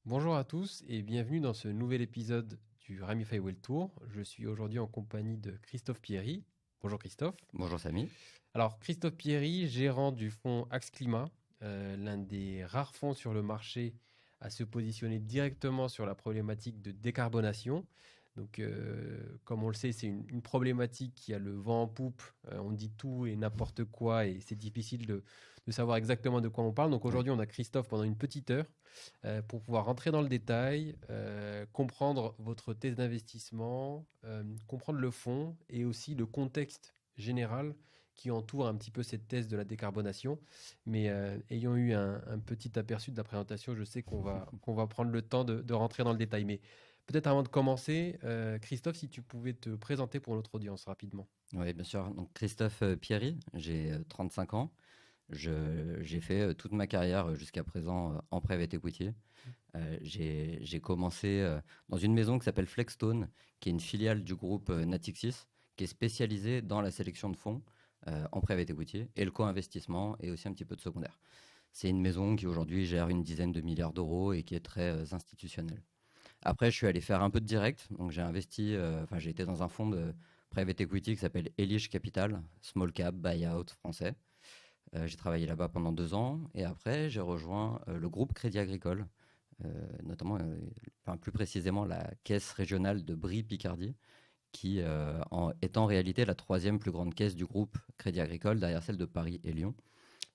Bonjour à tous et bienvenue dans ce nouvel épisode du Ramify Well Tour. Je suis aujourd'hui en compagnie de Christophe Pierry. Bonjour Christophe. Bonjour Samy. Alors Christophe Pierry, gérant du fonds Axe Climat, l'un des rares fonds sur le marché à se positionner directement sur la problématique de décarbonation. Donc comme on le sait, c'est une problématique qui a le vent en poupe. On dit tout et n'importe quoi et c'est difficile de savoir exactement de quoi on parle. Donc Oui. aujourd'hui, on a Christophe pendant une petite heure pour pouvoir rentrer dans le détail, comprendre votre thèse d'investissement, comprendre le fond et aussi le contexte général qui entoure un petit peu cette thèse de la décarbonation. Mais ayant eu un petit aperçu de la présentation, je sais qu'on va prendre le temps de rentrer dans le détail. Mais peut-être avant de commencer, Christophe, si tu pouvais te présenter pour notre audience rapidement. Oui, bien sûr. Donc Christophe Pierry, j'ai 35 ans. J'ai fait toute ma carrière jusqu'à présent en private equity. J'ai commencé dans une maison qui s'appelle Flexstone, qui est une filiale du groupe Natixis, qui est spécialisée dans la sélection de fonds en private equity et le co-investissement et aussi un petit peu de secondaire. C'est une maison qui aujourd'hui gère une dizaine de milliards d'euros et qui est très institutionnelle. Après, je suis allé faire un peu de direct. Donc, j'ai été dans un fonds de private equity qui s'appelle Elish Capital, small cap, buyout français. J'ai travaillé là-bas pendant 2 ans. Et après, j'ai rejoint le groupe Crédit Agricole, notamment, plus précisément, la caisse régionale de Brie-Picardie, qui est en réalité la troisième plus grande caisse du groupe Crédit Agricole, derrière celle de Paris et Lyon.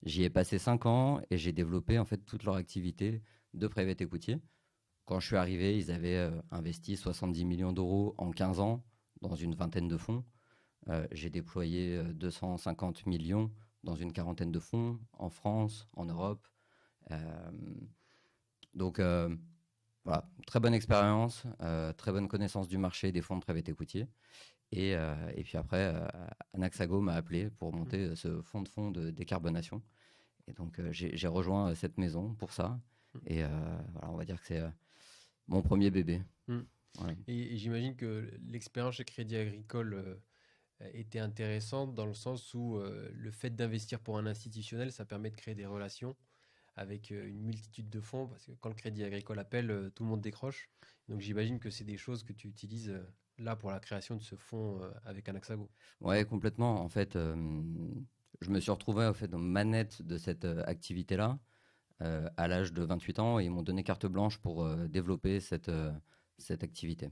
J'y ai passé 5 ans et j'ai développé en fait toute leur activité de private equity. Quand je suis arrivé, ils avaient investi 70 millions d'euros en 15 ans dans une vingtaine de fonds. J'ai déployé 250 millions dans une quarantaine de fonds en France, en Europe. Euh, donc, voilà, très bonne expérience, très bonne connaissance du marché des fonds de private equity. Et puis après, Anaxago m'a appelé pour Mm. monter ce fonds de décarbonation. Et donc, j'ai rejoint cette maison pour ça. Et voilà, on va dire que c'est mon premier bébé. Mm. Voilà. Et j'imagine que l'expérience chez Crédit Agricole était intéressante dans le sens où le fait d'investir pour un institutionnel, ça permet de créer des relations avec une multitude de fonds, parce que quand le Crédit Agricole appelle, tout le monde décroche. Donc j'imagine que c'est des choses que tu utilises là pour la création de ce fonds avec Anaxago. Ouais, complètement. En fait, je me suis retrouvé en fait dans manette de cette activité-là à l'âge de 28 ans et ils m'ont donné carte blanche pour développer cette activité.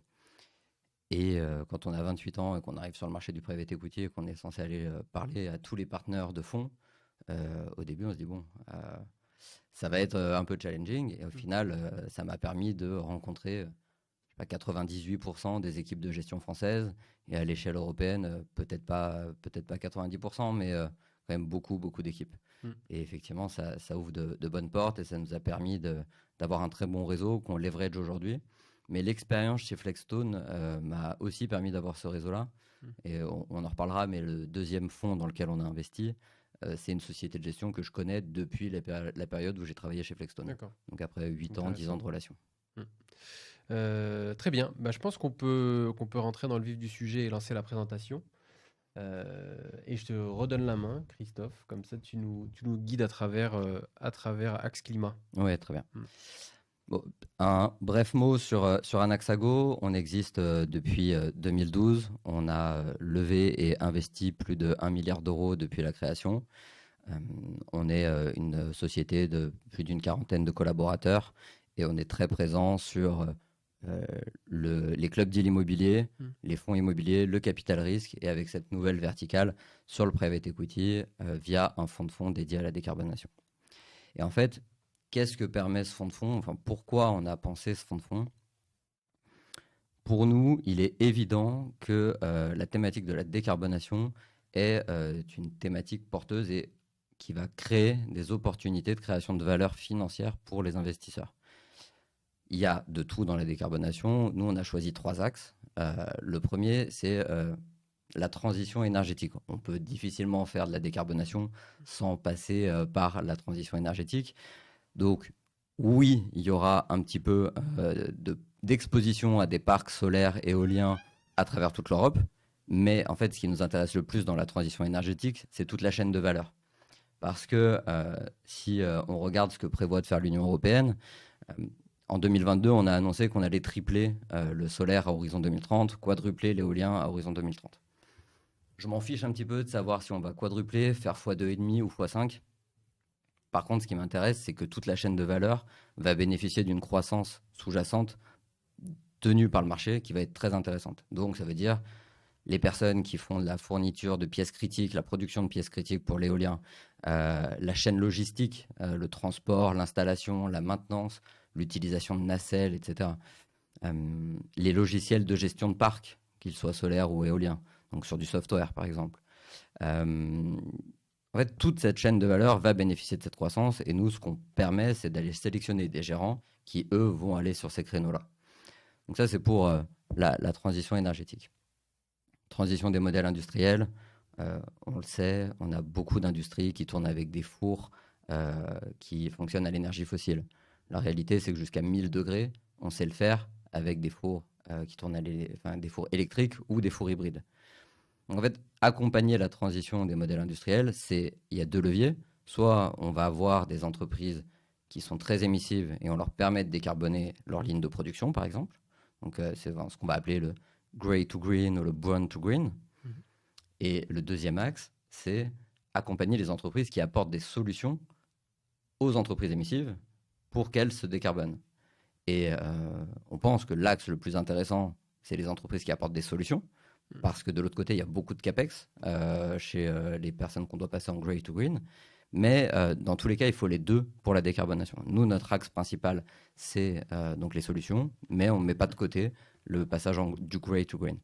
Et quand on a 28 ans et qu'on arrive sur le marché du private equity et qu'on est censé aller parler à tous les partenaires de fonds, au début on se dit bon, ça va être un peu challenging. Et au Mm. final, ça m'a permis de rencontrer je sais pas, 98% des équipes de gestion françaises et à l'échelle européenne, peut-être pas 90%, mais quand même beaucoup, beaucoup d'équipes. Mm. Et effectivement, ça ouvre de bonnes portes et ça nous a permis d'avoir un très bon réseau qu'on leverage aujourd'hui. Mais l'expérience chez Flexstone m'a aussi permis d'avoir ce réseau-là. Mm. Et on en reparlera, mais le deuxième fonds dans lequel on a investi, c'est une société de gestion que je connais depuis la période où j'ai travaillé chez Flexstone. D'accord, Donc après 8 ans, 10 ans intéressant. de relation. Mm. Très bien. Bah, je pense qu'on peut rentrer dans le vif du sujet et lancer la présentation. Et je te redonne la main, Christophe. Comme ça, tu nous guides à travers Axe Climat. Ouais, très bien. Mm. Bon, un bref mot sur Anaxago. On existe depuis 2012. On a levé et investi plus de 1 milliard d'euros depuis la création. Euh, on est une société de plus d'une quarantaine de collaborateurs et on est très présent sur les clubs deal immobilier, Mm. les fonds immobiliers, le capital risque et avec cette nouvelle verticale sur le private equity via un fonds de fonds dédié à la décarbonation. Et en fait, qu'est-ce que permet ce fonds de fonds? Enfin, pourquoi on a pensé ce fonds de fonds? Pour nous, il est évident que la thématique de la décarbonation est une thématique porteuse et qui va créer des opportunités de création de valeur financière pour les investisseurs. Il y a de tout dans la décarbonation. Nous, on a choisi 3 axes. Le premier, c'est la transition énergétique. On peut difficilement faire de la décarbonation sans passer par la transition énergétique. Donc, oui, il y aura un petit peu d'exposition à des parcs solaires, éoliens à travers toute l'Europe. Mais en fait, ce qui nous intéresse le plus dans la transition énergétique, c'est toute la chaîne de valeur. Parce que si on regarde ce que prévoit de faire l'Union européenne, euh, En 2022, on a annoncé qu'on allait tripler le solaire à horizon 2030, quadrupler l'éolien à horizon 2030. Je m'en fiche un petit peu de savoir si on va quadrupler, faire x2,5 ou x5. Par contre, ce qui m'intéresse, c'est que toute la chaîne de valeur va bénéficier d'une croissance sous-jacente tenue par le marché qui va être très intéressante. Donc, ça veut dire les personnes qui font de la fourniture de pièces critiques, la production de pièces critiques pour l'éolien, la chaîne logistique, le transport, l'installation, la maintenance, l'utilisation de nacelles, etc. Les logiciels de gestion de parc, qu'ils soient solaires ou éoliens, donc sur du software par exemple. En fait, toute cette chaîne de valeur va bénéficier de cette croissance et nous, ce qu'on permet, c'est d'aller sélectionner des gérants qui, eux, vont aller sur ces créneaux-là. Donc ça, c'est pour la transition énergétique. Transition des modèles industriels, on le sait, on a beaucoup d'industries qui tournent avec des fours qui fonctionnent à l'énergie fossile. La réalité, c'est que jusqu'à 1000 degrés, on sait le faire avec des fours qui tournent des fours électriques ou des fours hybrides. Donc en fait, accompagner la transition des modèles industriels, il y a deux leviers. Soit on va avoir des entreprises qui sont très émissives et on leur permet de décarboner leur ligne de production, par exemple. Donc c'est ce qu'on va appeler le Grey to Green ou le Brown to Green. Et le deuxième axe, c'est accompagner les entreprises qui apportent des solutions aux entreprises émissives pour qu'elles se décarbonent. Et on pense que l'axe le plus intéressant, c'est les entreprises qui apportent des solutions, parce que de l'autre côté, il y a beaucoup de CAPEX chez les personnes qu'on doit passer en Grey to Green. Mais dans tous les cas, il faut les deux pour la décarbonation. Nous, notre axe principal, c'est donc les solutions, mais on ne met pas de côté le passage du Grey to Green.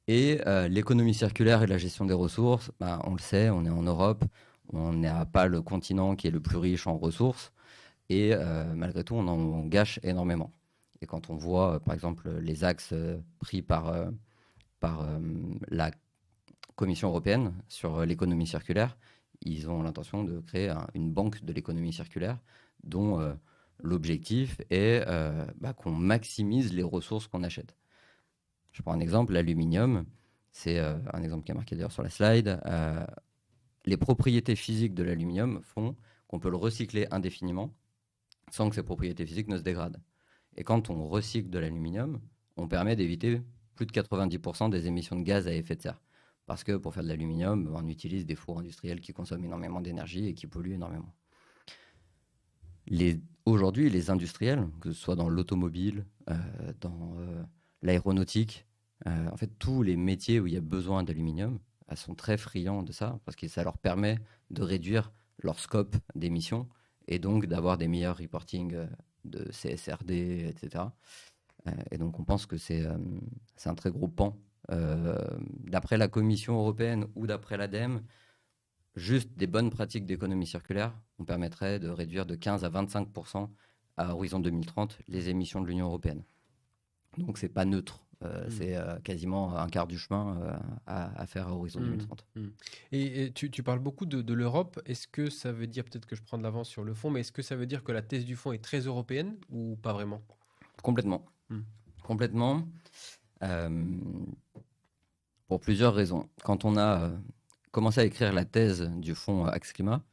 Et l'économie circulaire et la gestion des ressources, on le sait, on est en Europe, on n'a pas le continent qui est le plus riche en ressources, et malgré tout, on en gâche énormément. Et quand on voit, par exemple, les axes pris par la Commission européenne sur l'économie circulaire, ils ont l'intention de créer une banque de l'économie circulaire dont l'objectif est qu'on maximise les ressources qu'on achète. Je prends un exemple, l'aluminium, c'est un exemple qui est marqué d'ailleurs sur la slide. Les propriétés physiques de l'aluminium font qu'on peut le recycler indéfiniment sans que ces propriétés physiques ne se dégradent. Et quand on recycle de l'aluminium, on permet d'éviter plus de 90% des émissions de gaz à effet de serre. Parce que pour faire de l'aluminium, on utilise des fours industriels qui consomment énormément d'énergie et qui polluent énormément. Aujourd'hui, les industriels, que ce soit dans l'automobile, dans l'aéronautique, en fait, tous les métiers où il y a besoin d'aluminium sont très friands de ça, parce que ça leur permet de réduire leur scope d'émissions et donc d'avoir des meilleurs reporting de CSRD, etc. Et donc on pense que c'est un très gros pan. D'après la Commission européenne ou d'après l'ADEME, juste des bonnes pratiques d'économie circulaire, on permettrait de réduire de 15 à 25% à horizon 2030 les émissions de l'Union européenne. Donc c'est pas neutre. C'est quasiment un quart du chemin à faire à horizon 2030. Et tu parles beaucoup de l'Europe. Est-ce que ça veut dire, peut-être que je prends de l'avance sur le fond, mais est-ce que ça veut dire que la thèse du fond est très européenne ou pas vraiment? Complètement. Complètement. Pour plusieurs raisons. Quand on a commencé à écrire la thèse du fonds Axe Climat,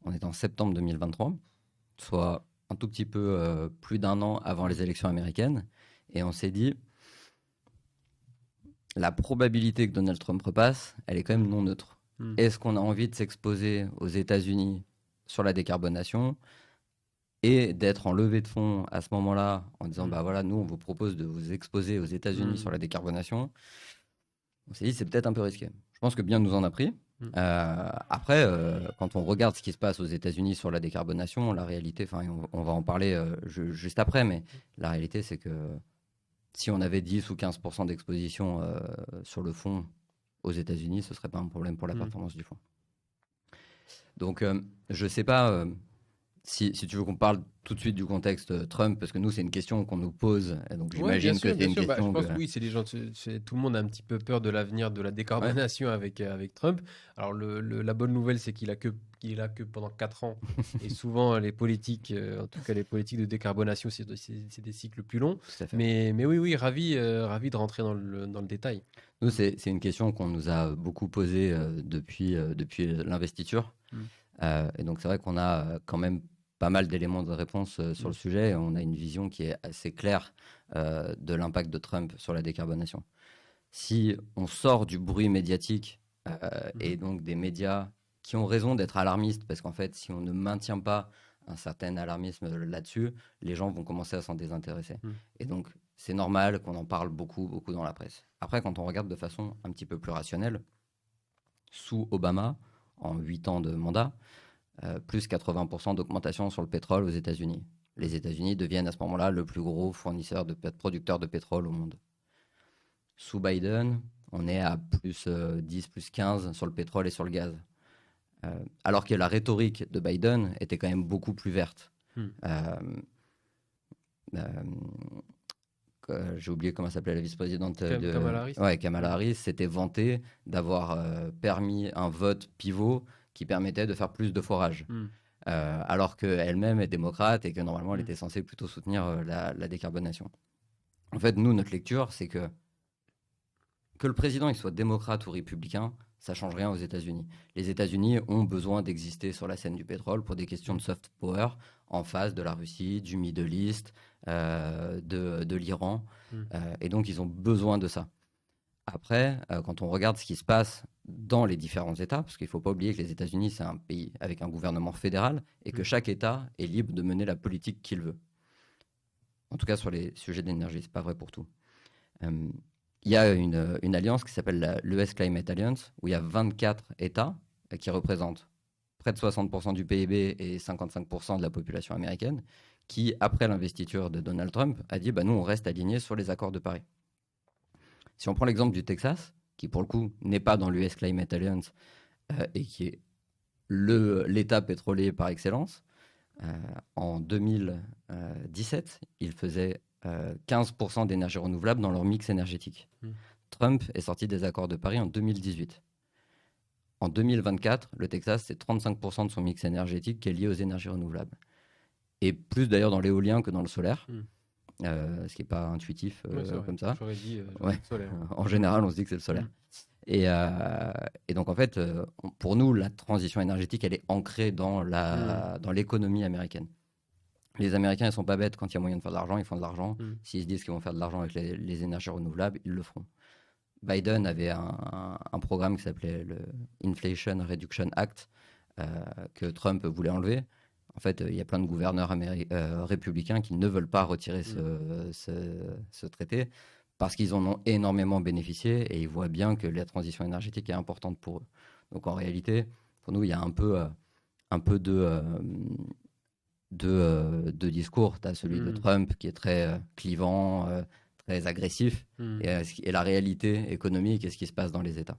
on est en septembre 2023, soit un tout petit peu plus d'un an avant les élections américaines, et on s'est dit, la probabilité que Donald Trump repasse, elle est quand même non neutre. Est-ce qu'on a envie de s'exposer aux États-Unis sur la décarbonation et d'être en levée de fonds à ce moment-là en disant, voilà, nous, on vous propose de vous exposer aux États-Unis sur la décarbonation? On s'est dit, c'est peut-être un peu risqué. Je pense que bien nous en a pris. Après, quand on regarde ce qui se passe aux États-Unis sur la décarbonation, la réalité, on va en parler juste après, mais la réalité, c'est que si on avait 10 ou 15% d'exposition sur le fonds aux États-Unis, ce ne serait pas un problème pour la performance du fonds. Donc, je ne sais pas si tu veux qu'on parle tout de suite du contexte Trump, parce que nous, c'est une question qu'on nous pose. Donc, j'imagine que c'est une question. Je pense que oui, c'est les gens, tout le monde a un petit peu peur de l'avenir de la décarbonation avec Trump. Alors, la bonne nouvelle, c'est qu'il est là que pendant 4 ans. Et souvent, les politiques, en tout cas les politiques de décarbonation, c'est des cycles plus longs. Mais oui, ravi de rentrer dans le détail. Nous, c'est une question qu'on nous a beaucoup posée depuis l'investiture. Et donc, c'est vrai qu'on a quand même pas mal d'éléments de réponse sur le sujet. On a une vision qui est assez claire de l'impact de Trump sur la décarbonation. Si on sort du bruit médiatique et donc des médias qui ont raison d'être alarmistes, parce qu'en fait, si on ne maintient pas un certain alarmisme là-dessus, les gens vont commencer à s'en désintéresser. Et donc, c'est normal qu'on en parle beaucoup, beaucoup dans la presse. Après, quand on regarde de façon un petit peu plus rationnelle, sous Obama, en 8 ans de mandat, plus 80% d'augmentation sur le pétrole aux États-Unis. Les États-Unis deviennent à ce moment-là le plus gros fournisseur producteur de pétrole au monde. Sous Biden, on est à plus 10, plus 15 sur le pétrole et sur le gaz. Alors que la rhétorique de Biden était quand même beaucoup plus verte. J'ai oublié comment s'appelait la vice-présidente Kamala Harris. Ouais, Kamala Harris s'était vantée d'avoir permis un vote pivot qui permettait de faire plus de forage. Alors qu'elle-même est démocrate et que normalement elle était censée plutôt soutenir la décarbonation. En fait, nous, notre lecture, c'est que le président il soit démocrate ou républicain, ça change rien aux États-Unis. Les États-Unis ont besoin d'exister sur la scène du pétrole pour des questions de soft power en face de la Russie, du Middle East, de l'Iran. Et donc, ils ont besoin de ça. Après, quand on regarde ce qui se passe dans les différents États, parce qu'il ne faut pas oublier que les États-Unis, c'est un pays avec un gouvernement fédéral et que chaque État est libre de mener la politique qu'il veut. En tout cas, sur les sujets d'énergie, ce n'est pas vrai pour tout. Il y a une alliance qui s'appelle l'US Climate Alliance, où il y a 24 États qui représentent près de 60% du PIB et 55% de la population américaine, qui, après l'investiture de Donald Trump, a dit nous, on reste alignés sur les accords de Paris. Si on prend l'exemple du Texas, qui pour le coup n'est pas dans l'US Climate Alliance et qui est l'État pétrolier par excellence, en 2017, il faisait 15% d'énergie renouvelable dans leur mix énergétique. Trump est sorti des accords de Paris en 2018. En 2024, le Texas, c'est 35% de son mix énergétique qui est lié aux énergies renouvelables. Et plus d'ailleurs dans l'éolien que dans le solaire, ce qui n'est pas intuitif comme ça. J'aurais dit solaire. En général, on se dit que c'est le solaire. Et donc, en fait, pour nous, la transition énergétique, elle est ancrée dans l'économie américaine. Les Américains, ils ne sont pas bêtes. Quand il y a moyen de faire de l'argent, ils font de l'argent. S'ils se disent qu'ils vont faire de l'argent avec les énergies renouvelables, ils le feront. Biden avait un programme qui s'appelait le Inflation Reduction Act que Trump voulait enlever. En fait, il y a plein de gouverneurs républicains qui ne veulent pas retirer ce traité parce qu'ils en ont énormément bénéficié et ils voient bien que la transition énergétique est importante pour eux. Donc en réalité, pour nous, il y a un peu de discours. Tu as celui de Trump qui est très clivant, très agressif, et la réalité économique et ce qui se passe dans les États.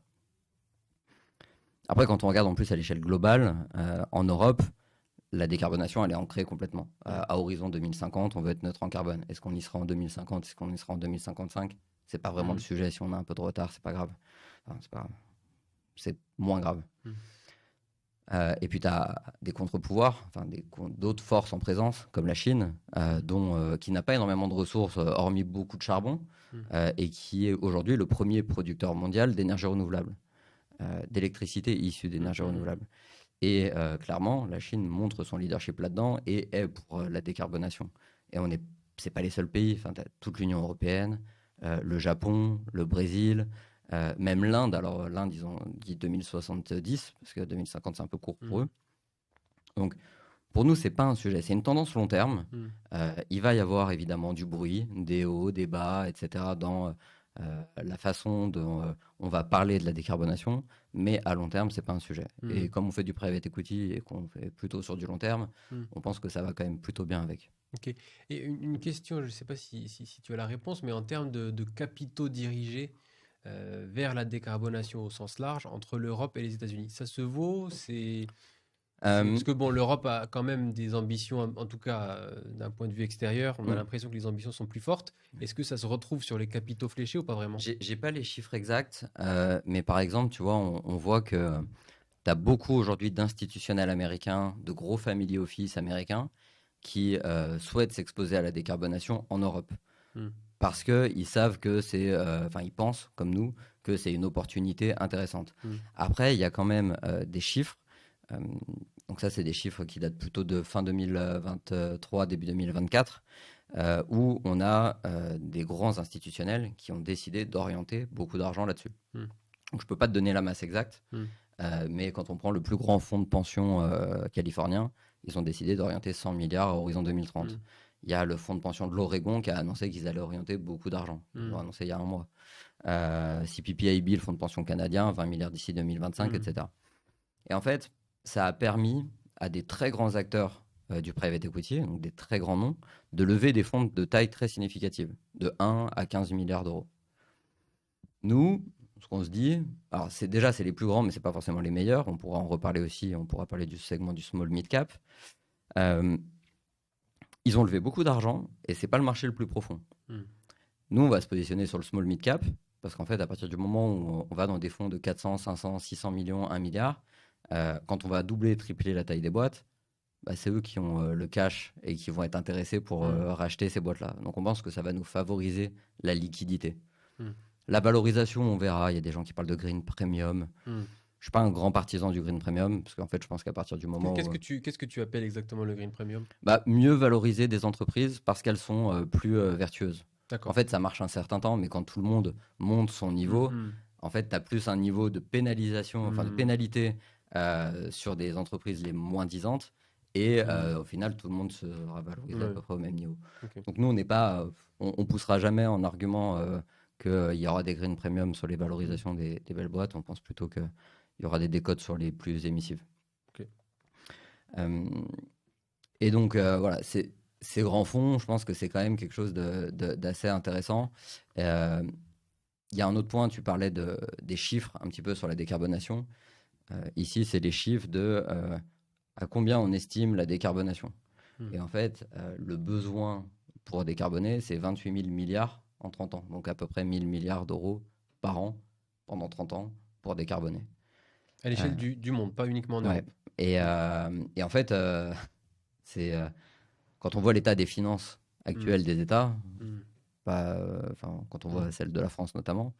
Après, quand on regarde en plus à l'échelle globale, en Europe, la décarbonation, elle est ancrée complètement. À horizon 2050, on veut être neutre en carbone. Est-ce qu'on y sera en 2050? Est-ce qu'on y sera en 2055? C'est pas vraiment le sujet. Si on a un peu de retard, c'est pas grave. C'est moins grave. Et puis, tu as des contre-pouvoirs, d'autres forces en présence, comme la Chine, qui n'a pas énormément de ressources, hormis beaucoup de charbon, et qui est aujourd'hui le premier producteur mondial d'énergie renouvelable, d'électricité issue d'énergie renouvelable. Et clairement, la Chine montre son leadership là-dedans et est pour la décarbonation. Et c'est pas les seuls pays, tu as toute l'Union européenne, le Japon, le Brésil, même l'Inde. Alors l'Inde, ils ont dit 2070, parce que 2050, c'est un peu court pour eux. Donc, pour nous, c'est pas un sujet, c'est une tendance long terme. Il va y avoir évidemment du bruit, des hauts, des bas, etc. dans la façon dont on va parler de la décarbonation, mais à long terme, c'est pas un sujet. Et comme on fait du private equity et qu'on fait plutôt sur du long terme, on pense que ça va quand même plutôt bien avec. Ok. Et une question, je ne sais pas si tu as la réponse, mais en termes de capitaux dirigés vers la décarbonation au sens large entre l'Europe et les États-Unis, ça se vaut? Parce que l'Europe a quand même des ambitions, en tout cas d'un point de vue extérieur, on a l'impression que les ambitions sont plus fortes. Est-ce que ça se retrouve sur les capitaux fléchés ou pas vraiment? J'ai pas les chiffres exacts, mais par exemple, tu vois, on voit que tu as beaucoup aujourd'hui d'institutionnels américains, de gros family office américains qui souhaitent s'exposer à la décarbonation en Europe. Parce qu'ils savent que ils pensent, comme nous, que c'est une opportunité intéressante. Après, il y a quand même des chiffres. Donc ça, c'est des chiffres qui datent plutôt de fin 2023, début 2024, où on a des grands institutionnels qui ont décidé d'orienter beaucoup d'argent là-dessus. Mm. Donc je ne peux pas te donner la masse exacte, mais quand on prend le plus grand fonds de pension californien, ils ont décidé d'orienter 100 milliards à horizon 2030. Il y a le fonds de pension de l'Oregon qui a annoncé qu'ils allaient orienter beaucoup d'argent. Ils l'ont annoncé il y a un mois. CPPIB, le fonds de pension canadien, 20 milliards d'ici 2025, etc. Et en fait, ça a permis à des très grands acteurs du private equity, donc des très grands noms, de lever des fonds de taille très significative, de 1 à 15 milliards d'euros. Nous, ce qu'on se dit, alors c'est les plus grands, mais ce n'est pas forcément les meilleurs. On pourra en reparler aussi, on pourra parler du segment du small mid cap. Ils ont levé beaucoup d'argent et ce n'est pas le marché le plus profond. Nous, on va se positionner sur le small mid cap parce qu'en fait, à partir du moment où on va dans des fonds de 400, 500, 600 millions, 1 milliard, quand on va doubler, tripler la taille des boîtes, c'est eux qui ont le cash et qui vont être intéressés pour racheter ces boîtes-là. Donc on pense que ça va nous favoriser la liquidité. La valorisation, on verra. Il y a des gens qui parlent de green premium. Je ne suis pas un grand partisan du green premium parce qu'en fait, je pense qu'à partir du moment Qu'est-ce que tu appelles exactement le green premium? Mieux valoriser des entreprises parce qu'elles sont plus vertueuses. D'accord. En fait, ça marche un certain temps, mais quand tout le monde monte son niveau, en fait, tu as plus un niveau de pénalisation, enfin de pénalité sur des entreprises les moins disantes. Et au final, tout le monde sera valorisé à peu près au même niveau. Okay. Donc nous, on n'est pas, on poussera jamais en argument qu'il y aura des green premium sur les valorisations des belles boîtes. On pense plutôt qu'il y aura des décotes sur les plus émissives. Okay. Et donc, voilà, ces grands fonds, je pense que c'est quand même quelque chose d'assez intéressant. Il y a un autre point, tu parlais des chiffres un petit peu sur la décarbonation. Ici, c'est les chiffres de à combien on estime la décarbonation. Et en fait, le besoin pour décarboner, c'est 28 000 milliards en 30 ans. Donc à peu près 1 000 milliards d'euros par an pendant 30 ans pour décarboner. À l'échelle du monde, pas uniquement en Europe. Et en fait, c'est quand on voit l'état des finances actuelles des États, quand on voit celle de la France notamment,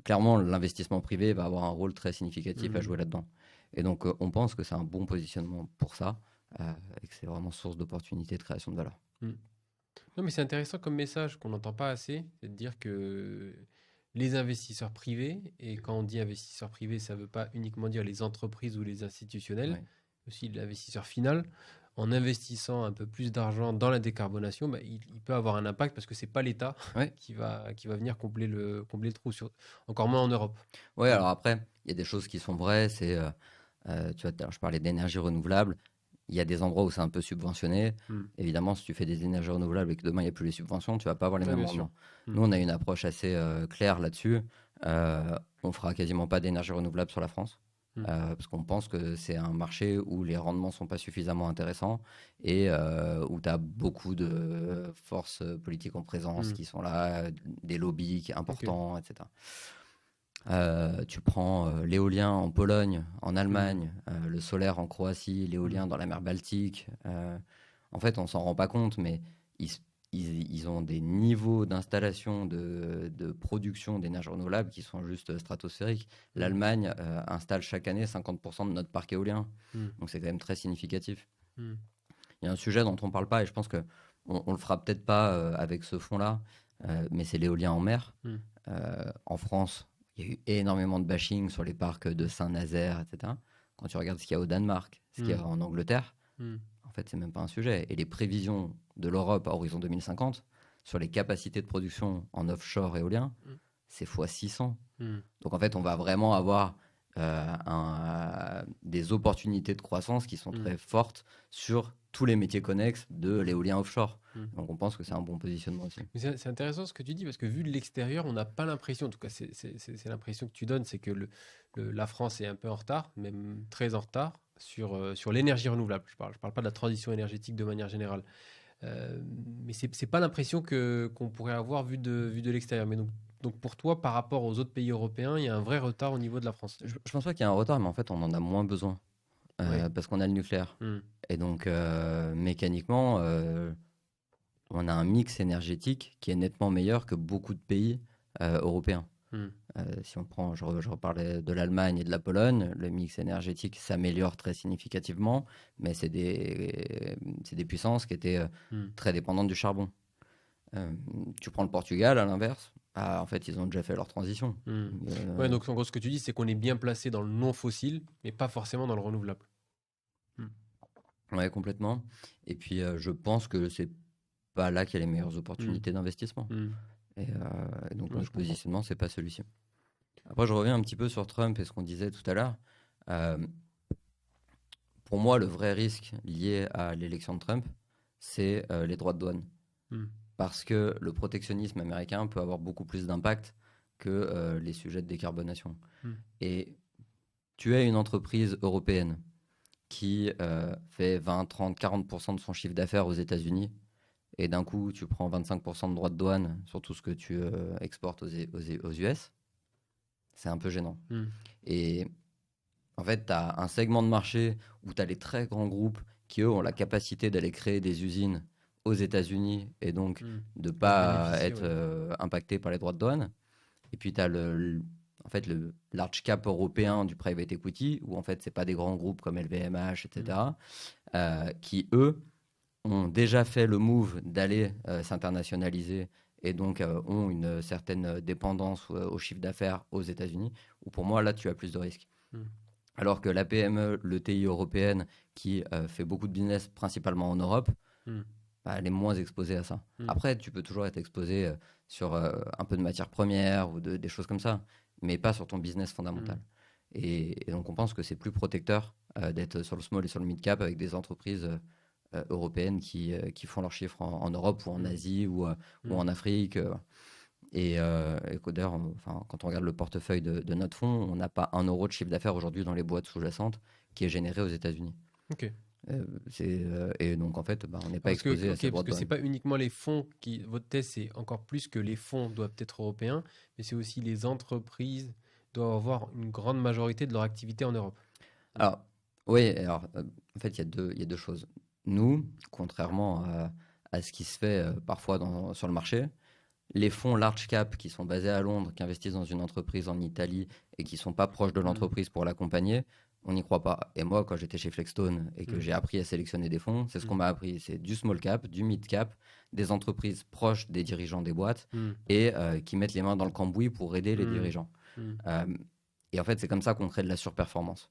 clairement, l'investissement privé va avoir un rôle très significatif à jouer là-dedans. Et donc, on pense que c'est un bon positionnement pour ça et que c'est vraiment source d'opportunités de création de valeur. Non, mais c'est intéressant comme message qu'on n'entend pas assez, c'est de dire que les investisseurs privés, et quand on dit investisseurs privés, ça ne veut pas uniquement dire les entreprises ou les institutionnels, aussi l'investisseur final, en investissant un peu plus d'argent dans la décarbonation, il peut avoir un impact parce que ce n'est pas l'État qui va venir combler le trou, encore moins en Europe. Oui, alors après, il y a des choses qui sont vraies, c'est, tu vois, je parlais d'énergie renouvelable. Il y a des endroits où c'est un peu subventionné. Évidemment, si tu fais des énergies renouvelables et que demain, il n'y a plus les subventions, tu ne vas pas avoir les mêmes rendements. Nous, on a une approche assez claire là-dessus. On ne fera quasiment pas d'énergie renouvelable sur la France. Parce qu'on pense que c'est un marché où les rendements ne sont pas suffisamment intéressants et où tu as beaucoup de forces politiques en présence qui sont là, des lobbies importants, etc. Tu prends l'éolien en Pologne, en Allemagne, le solaire en Croatie, l'éolien dans la mer Baltique. En fait, on s'en rend pas compte, mais ils ont des niveaux d'installation de production d'énergie renouvelable qui sont juste stratosphériques. L'Allemagne installe chaque année 50% de notre parc éolien. Donc c'est quand même très significatif. Il y a un sujet dont on ne parle pas et je pense qu'on ne le fera peut-être pas avec ce fonds-là, mais c'est l'éolien en mer. En France, il y a eu énormément de bashing sur les parcs de Saint-Nazaire, etc. Quand tu regardes ce qu'il y a au Danemark, ce qu'il y a en Angleterre, en fait, c'est même pas un sujet. Et les prévisions de l'Europe à horizon 2050 sur les capacités de production en offshore éolien, c'est x600. Donc en fait, on va vraiment avoir des opportunités de croissance qui sont très fortes sur tous les métiers connexes de l'éolien offshore. Donc on pense que c'est un bon positionnement aussi. Mais c'est intéressant ce que tu dis, parce que vu de l'extérieur, on n'a pas l'impression, en tout cas c'est l'impression que tu donnes, c'est que la France est un peu en retard, même très en retard, sur l'énergie renouvelable. Je parle pas de la transition énergétique de manière générale. Mais c'est pas l'impression qu'on pourrait avoir vu de l'extérieur. Mais donc pour toi, par rapport aux autres pays européens, il y a un vrai retard au niveau de la France. Je pense pas qu'il y a un retard, mais en fait on en a moins besoin. Parce qu'on a le nucléaire. Et donc, mécaniquement, on a un mix énergétique qui est nettement meilleur que beaucoup de pays européens. Hmm. Si on prend, je reparlais de l'Allemagne et de la Pologne, le mix énergétique s'améliore très significativement, mais c'est des puissances qui étaient Hmm. très dépendantes du charbon. Euh, Tu prends le Portugal à l'inverse, en fait, ils ont déjà fait leur transition. Hmm. Ouais, Euh, donc en gros, ce que tu dis, c'est qu'on est bien placé dans le non fossile, mais pas forcément dans le renouvelable. Hmm. ouais, complètement. Et puis, je pense que c'est pas là qu'il y a les meilleures Hmm. opportunités d'investissement. Hmm. Et donc, Ouais, je notre comprends. positionnement, c'est pas celui-ci. Après, je reviens un petit peu sur Trump et ce qu'on disait tout à l'heure. Euh, pour moi, le vrai risque lié à l'élection de Trump, c'est les droits de douane. Hmm. Parce que le protectionnisme américain peut avoir beaucoup plus d'impact que les sujets de décarbonation. Hmm. Et tu es une entreprise européenne qui fait 20, 30, 40% de son chiffre d'affaires aux États-Unis, et d'un coup, tu prends 25% de droits de douane sur tout ce que tu exportes aux US, c'est un peu gênant. Hmm. Et en fait, tu as un segment de marché où tu as les très grands groupes qui, eux, ont la capacité d'aller créer des usines aux États-Unis et donc Hmm. de Et en pas bénéficier, être ouais. impacté par les droits de douane. Et puis, tu as en fait, le large cap européen du private equity, où en fait, c'est pas des grands groupes comme LVMH, Hmm. etc., qui, eux, ont déjà fait le move d'aller s'internationaliser et donc ont une certaine dépendance au chiffre d'affaires aux États-Unis, où pour moi, là, tu as plus de risques. Hmm. Alors que la PME, le TI européenne, qui fait beaucoup de business principalement en Europe, Hmm. bah, elle est moins exposée à ça. Hmm. Après, tu peux toujours être exposé sur un peu de matières premières ou des choses comme ça, mais pas sur ton business Hmm. fondamental. Et donc, on pense que c'est plus protecteur d'être sur le small et sur le mid cap avec des entreprises européennes qui font leurs chiffres en Europe ou en Hmm. Asie ou Hmm. en Afrique. Et d'ailleurs, enfin, quand on regarde le portefeuille de notre fonds, on n'a pas 1 euro de chiffre d'affaires aujourd'hui dans les boîtes sous-jacentes qui est généré aux États-Unis. Ok. Et donc, en fait, bah, on n'est Ah, pas exposé à ces droits parce de que c'est douane. pas uniquement les fonds qui. Votre thèse, c'est encore plus que les fonds doivent être européens, mais c'est aussi les entreprises doivent avoir une grande majorité de leur activité en Europe. Hmm. Alors, oui, alors, en fait, il y a deux choses. Nous, contrairement à ce qui se fait parfois sur le marché, les fonds large cap qui sont basés à Londres, qui investissent dans une entreprise en Italie et qui sont pas proches de Hmm. l'entreprise pour l'accompagner, on n'y croit pas. Et moi, quand j'étais chez Flexstone et que Hmm. j'ai appris à sélectionner des fonds, c'est ce qu'on Hmm. m'a appris. C'est du small cap, du mid cap, des entreprises proches des dirigeants des boîtes Hmm. et qui mettent les mains dans le cambouis pour aider les Hmm. dirigeants. Hmm. Euh, et en fait, c'est comme ça qu'on crée de la surperformance.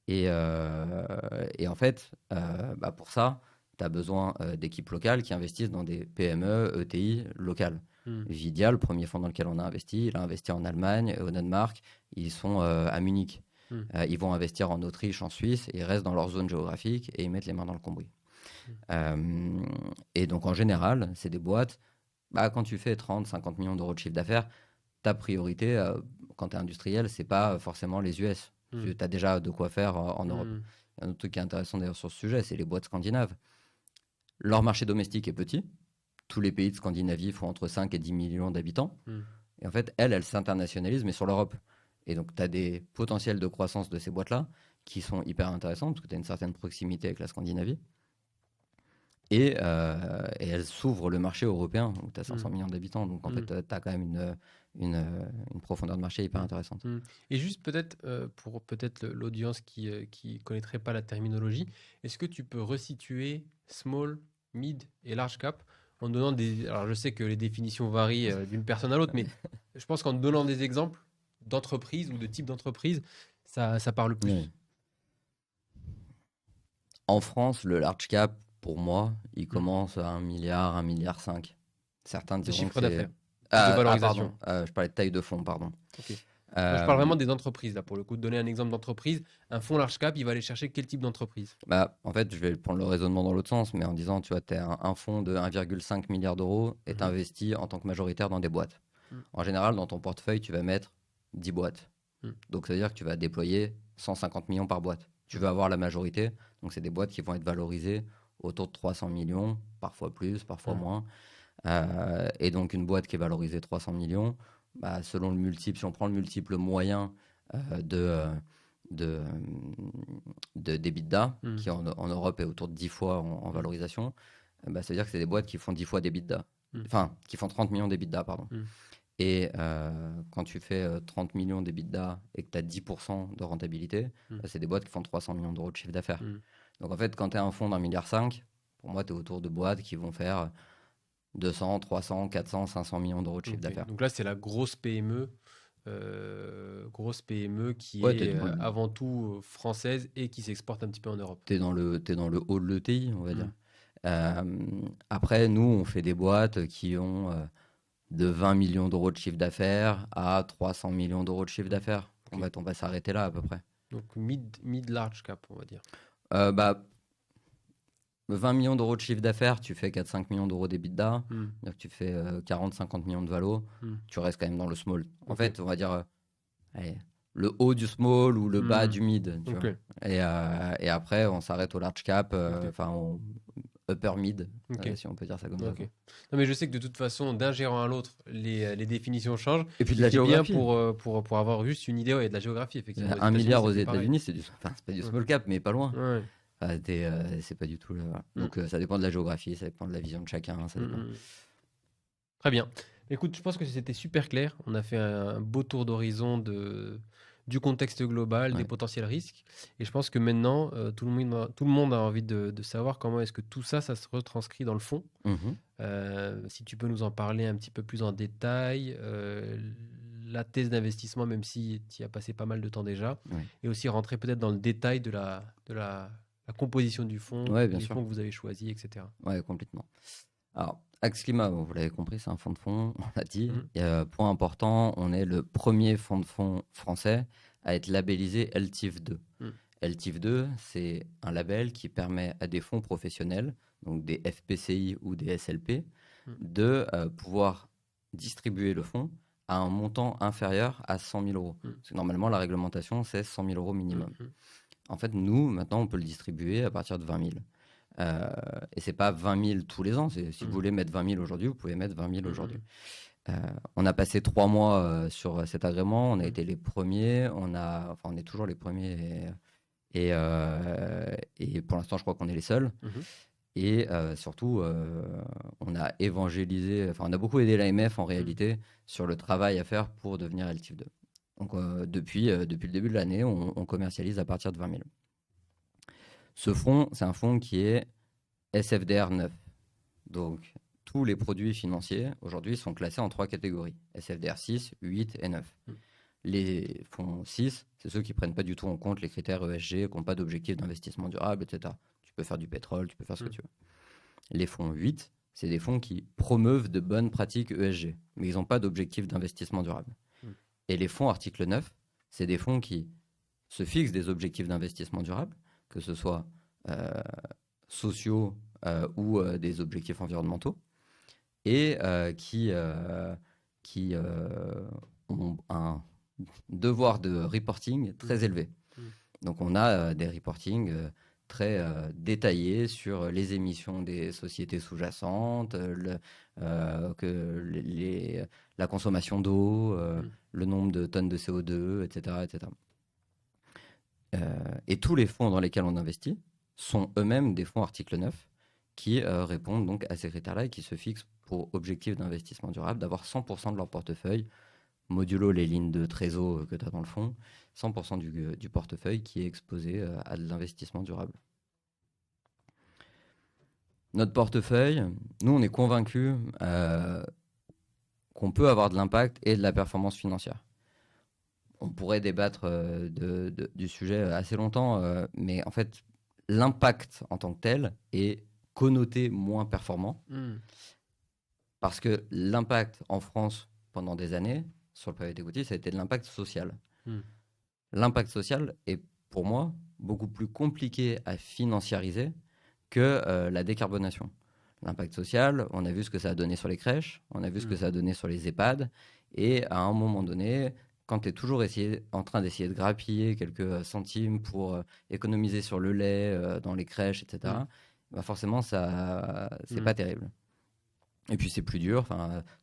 Et en fait, bah pour ça, tu as besoin d'équipes locales qui investissent dans des PME, ETI locales. Hmm. Vidia, le premier fonds dans lequel on a investi, il a investi en Allemagne, au Danemark, ils sont à Munich. Hmm. Ils vont investir en Autriche, en Suisse, et ils restent dans leur zone géographique et ils mettent les mains dans le cambouis. Hmm. Et donc en général, c'est des boîtes, bah, quand tu fais 30, 50 millions d'euros de chiffre d'affaires, ta priorité, quand tu es industriel, c'est pas forcément les US. Hmm. Tu as déjà de quoi faire en Europe. Hmm. Un autre truc qui est intéressant d'ailleurs sur ce sujet, c'est les boîtes scandinaves. Leur marché domestique est petit. Tous les pays de Scandinavie font entre 5 et 10 millions d'habitants. Hmm. Et en fait, elles s'internationalisent, mais sur l'Europe. Et donc, tu as des potentiels de croissance de ces boîtes-là qui sont hyper intéressants, parce que tu as une certaine proximité avec la Scandinavie. Et elles s'ouvrent le marché européen, où tu as 500 Hmm. millions d'habitants. Donc, en Hmm. fait, tu as quand même une profondeur de marché hyper Hmm. intéressante. Hmm. Et juste peut-être pour peut-être l'audience qui connaîtrait pas la terminologie, est-ce que tu peux resituer small, mid et large cap en donnant des. Alors je sais que les définitions varient d'une personne à l'autre, mais je pense qu'en donnant des exemples d'entreprises ou de types d'entreprises, ça parle Oui. plus. En France, le large cap, pour moi, il Hmm. commence à 1 milliard, 1,5 milliard. Certains De diront que chiffre c'est. d'affaires ou de Pardon, valorisation. je parlais de taille de fonds, pardon. Ok. Moi, je parle Euh, vraiment des entreprises là pour le coup. De donner un exemple d'entreprise, un fonds large cap, il va aller chercher quel type d'entreprise? En fait, je vais prendre le raisonnement dans l'autre sens, mais en disant, tu vois, tu as un fonds de 1,5 milliard d'euros et tu Mhm. investis en tant que majoritaire dans des boîtes. Hmm. En général, dans ton portefeuille, tu vas mettre 10 boîtes. Hmm. Donc, ça veut dire que tu vas déployer 150 millions par boîte. Tu Hmm. veux avoir la majorité. Donc, c'est des boîtes qui vont être valorisées autour de 300 millions, parfois plus, parfois Hmm. moins. Et donc, une boîte qui est valorisée 300 millions, bah, selon le multiple, si on prend le multiple moyen de, d'EBITDA, Hmm. qui en Europe est autour de 10 fois en Hmm. valorisation, bah, ça veut dire que c'est des boîtes qui font 10 fois d'EBITDA. Hmm. Enfin, qui font 30 millions d'EBITDA, pardon. Hmm. Et quand tu fais 30 millions d'EBITDA et que tu as 10% de rentabilité, c'est des boîtes qui font 300 millions d'euros de chiffre d'affaires. Donc en fait, quand tu es un fonds d'1,5 milliard, pour moi, tu es autour de boîtes qui vont faire 200, 300, 400, 500 millions d'euros de chiffre d'affaires. Donc là, c'est la grosse PME. Grosse PME qui Ouais, est avant tout française et qui s'exporte un petit peu en Europe. Tu es dans le haut de l'ETI, on va dire. Après, nous, on fait des boîtes qui ont de 20 millions d'euros de chiffre d'affaires à 300 millions d'euros de chiffre d'affaires. En fait, on va s'arrêter là à peu près. Donc mid-large cap, on va dire. 20 millions d'euros de chiffre d'affaires, tu fais 4-5 millions d'euros d'EBITDA, donc tu fais 40-50 millions de valo, tu restes quand même dans le small. En fait, on va dire le haut du small ou le bas du mid. Tu vois. Et après, on s'arrête au large cap, au upper mid, si on peut dire ça comme ça. Non, mais je sais que de toute façon, d'un gérant à l'autre, les définitions changent. Et puis de la géographie. Bien pour avoir juste une idée de la géographie, effectivement. 1 milliard aux États-Unis, c'est pas du small cap, mais pas loin. Ouais. C'est pas du tout là. Donc ça dépend de la géographie, ça dépend de la vision de chacun. Ça dépend. Très bien. Écoute, je pense que c'était super clair. On a fait un beau tour d'horizon du contexte global, des potentiels risques. Et je pense que maintenant, tout le monde a envie de savoir comment est-ce que tout ça se retranscrit dans le fond. Si tu peux nous en parler un petit peu plus en détail, la thèse d'investissement, même si tu y as passé pas mal de temps déjà, et aussi rentrer peut-être dans le détail de la composition du fonds, les fonds que vous avez choisis, etc. Oui, complètement. Alors, Axe Climat, vous l'avez compris, c'est un fonds de fonds, on l'a dit. Point important, on est le premier fonds de fonds français à être labellisé LTIF 2. LTIF 2, c'est un label qui permet à des fonds professionnels, donc des FPCI ou des SLP, de pouvoir distribuer le fonds à un montant inférieur à 100 000 euros. Parce que normalement, la réglementation, c'est 100 000 euros minimum. En fait, nous, maintenant, on peut le distribuer à partir de 20 000. Et c'est pas 20 000 tous les ans. Si vous voulez mettre 20 000 aujourd'hui, vous pouvez mettre 20 000 aujourd'hui. On a passé 3 mois sur cet agrément. On a été les premiers. On est toujours les premiers. Et pour l'instant, je crois qu'on est les seuls. Et surtout, on a évangélisé, on a beaucoup aidé l'AMF en réalité sur le travail à faire pour devenir LTIF 2. Donc depuis le début de l'année, on commercialise à partir de 20 000. Ce fonds, c'est un fonds qui est SFDR 9. Donc tous les produits financiers aujourd'hui sont classés en 3 catégories. SFDR 6, 8 et 9. Les fonds 6, c'est ceux qui ne prennent pas du tout en compte les critères ESG, qui n'ont pas d'objectif d'investissement durable, etc. Tu peux faire du pétrole, tu peux faire ce que tu veux. Les fonds 8, c'est des fonds qui promeuvent de bonnes pratiques ESG, mais ils n'ont pas d'objectif d'investissement durable. Et les fonds article 9, c'est des fonds qui se fixent des objectifs d'investissement durable, que ce soit sociaux ou des objectifs environnementaux, et qui ont un devoir de reporting très élevé. Donc on a des reportings très détaillés sur les émissions des sociétés sous-jacentes, la consommation d'eau, le nombre de tonnes de CO2, etc. etc. Et tous les fonds dans lesquels on investit sont eux-mêmes des fonds article 9 qui répondent donc à ces critères-là et qui se fixent pour objectif d'investissement durable d'avoir 100% de leur portefeuille, modulo les lignes de trésor que tu as dans le fonds, 100% du portefeuille qui est exposé à de l'investissement durable. Notre portefeuille, nous on est convaincus qu'on peut avoir de l'impact et de la performance financière. On pourrait débattre du sujet assez longtemps, mais en fait, l'impact en tant que tel est connoté moins performant. Parce que l'impact en France, pendant des années, sur le private equity, ça a été de l'impact social. L'impact social est, pour moi, beaucoup plus compliqué à financiariser que la décarbonation. L'impact social, on a vu ce que ça a donné sur les crèches, on a vu ce que ça a donné sur les EHPAD, et à un moment donné, quand tu es toujours en train d'essayer de grappiller quelques centimes pour économiser sur le lait dans les crèches, etc., bah forcément, ça, c'est pas terrible. Et puis, c'est plus dur.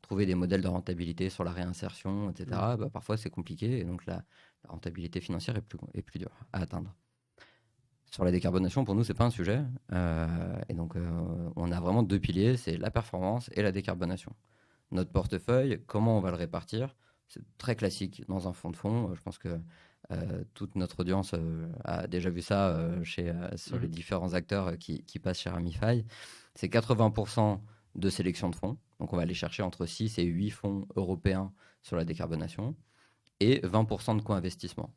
Trouver des modèles de rentabilité sur la réinsertion, etc., bah, parfois, c'est compliqué. Et donc, la rentabilité financière est plus dure à atteindre. Sur la décarbonation, pour nous, c'est pas un sujet. Et donc, on a vraiment 2 piliers, c'est la performance et la décarbonation. notre portefeuille, comment on va le répartir. C'est très classique dans un fonds de fonds. Je pense que toute notre audience a déjà vu ça sur les différents acteurs qui passent chez Ramify. C'est 80% de sélection de fonds. Donc, on va aller chercher entre 6 et 8 fonds européens sur la décarbonation et 20% de co-investissement.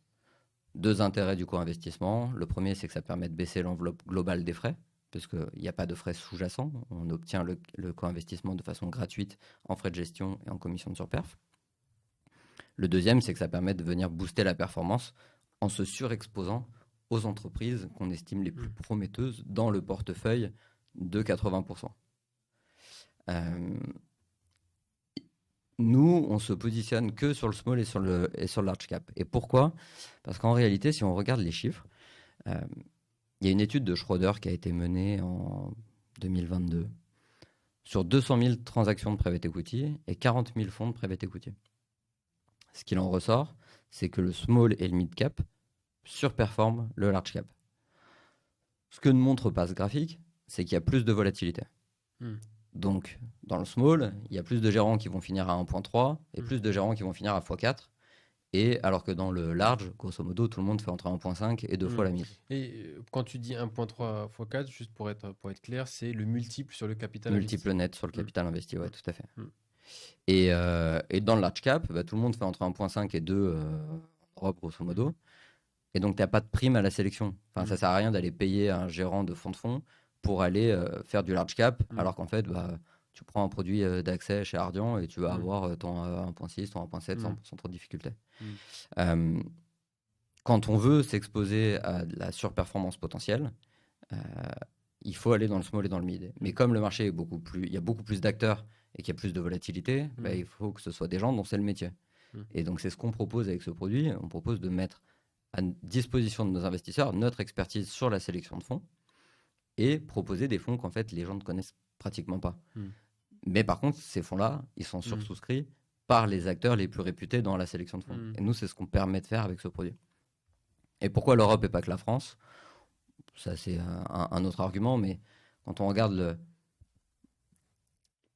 Deux intérêts du co-investissement. Le premier, c'est que ça permet de baisser l'enveloppe globale des frais, puisqu'il n'y a pas de frais sous-jacents. On obtient le co-investissement de façon gratuite en frais de gestion et en commission de surperf. Le deuxième, c'est que ça permet de venir booster la performance en se surexposant aux entreprises qu'on estime les plus prometteuses dans le portefeuille de 80%. Nous, on se positionne que sur le small et sur le large cap. Et pourquoi ? Parce qu'en réalité, si on regarde les chiffres, il y a une étude de Schroeder qui a été menée en 2022 sur 200 000 transactions de private equity et 40 000 fonds de private equity. Ce qu'il en ressort, c'est que le small et le mid cap surperforment le large cap. Ce que ne montre pas ce graphique, c'est qu'il y a plus de volatilité. Donc, dans le small, il y a plus de gérants qui vont finir à 1.3 et plus de gérants qui vont finir à x4. Et alors que dans le large, grosso modo, tout le monde fait entre 1.5 et 2 fois la mise. Et quand tu dis 1.3 x 4, juste pour être clair, c'est le multiple sur le capital multiple investi. Net sur le capital investi, ouais, tout à fait. Et dans le large cap, tout le monde fait entre 1.5 et 2 en Europe, grosso modo. Et donc, tu n'as pas de prime à la sélection. Enfin, ça ne sert à rien d'aller payer un gérant de fonds de fonds pour aller faire du large cap, alors qu'en fait, tu prends un produit d'accès chez Ardian et tu vas avoir ton 1.6, ton 1.7 sans trop de difficulté. Quand on veut s'exposer à de la surperformance potentielle, il faut aller dans le small et dans le mid. Mais comme le marché est il y a beaucoup plus d'acteurs et qu'il y a plus de volatilité, il faut que ce soit des gens dont c'est le métier. Et donc, c'est ce qu'on propose avec ce produit. On propose de mettre à disposition de nos investisseurs notre expertise sur la sélection de fonds et proposer des fonds qu'en fait les gens ne connaissent pratiquement pas. Mais par contre, ces fonds-là, ils sont sursouscrits par les acteurs les plus réputés dans la sélection de fonds. Et nous, c'est ce qu'on permet de faire avec ce produit. Et pourquoi l'Europe et pas que la France ? Ça, c'est un autre argument, mais quand on regarde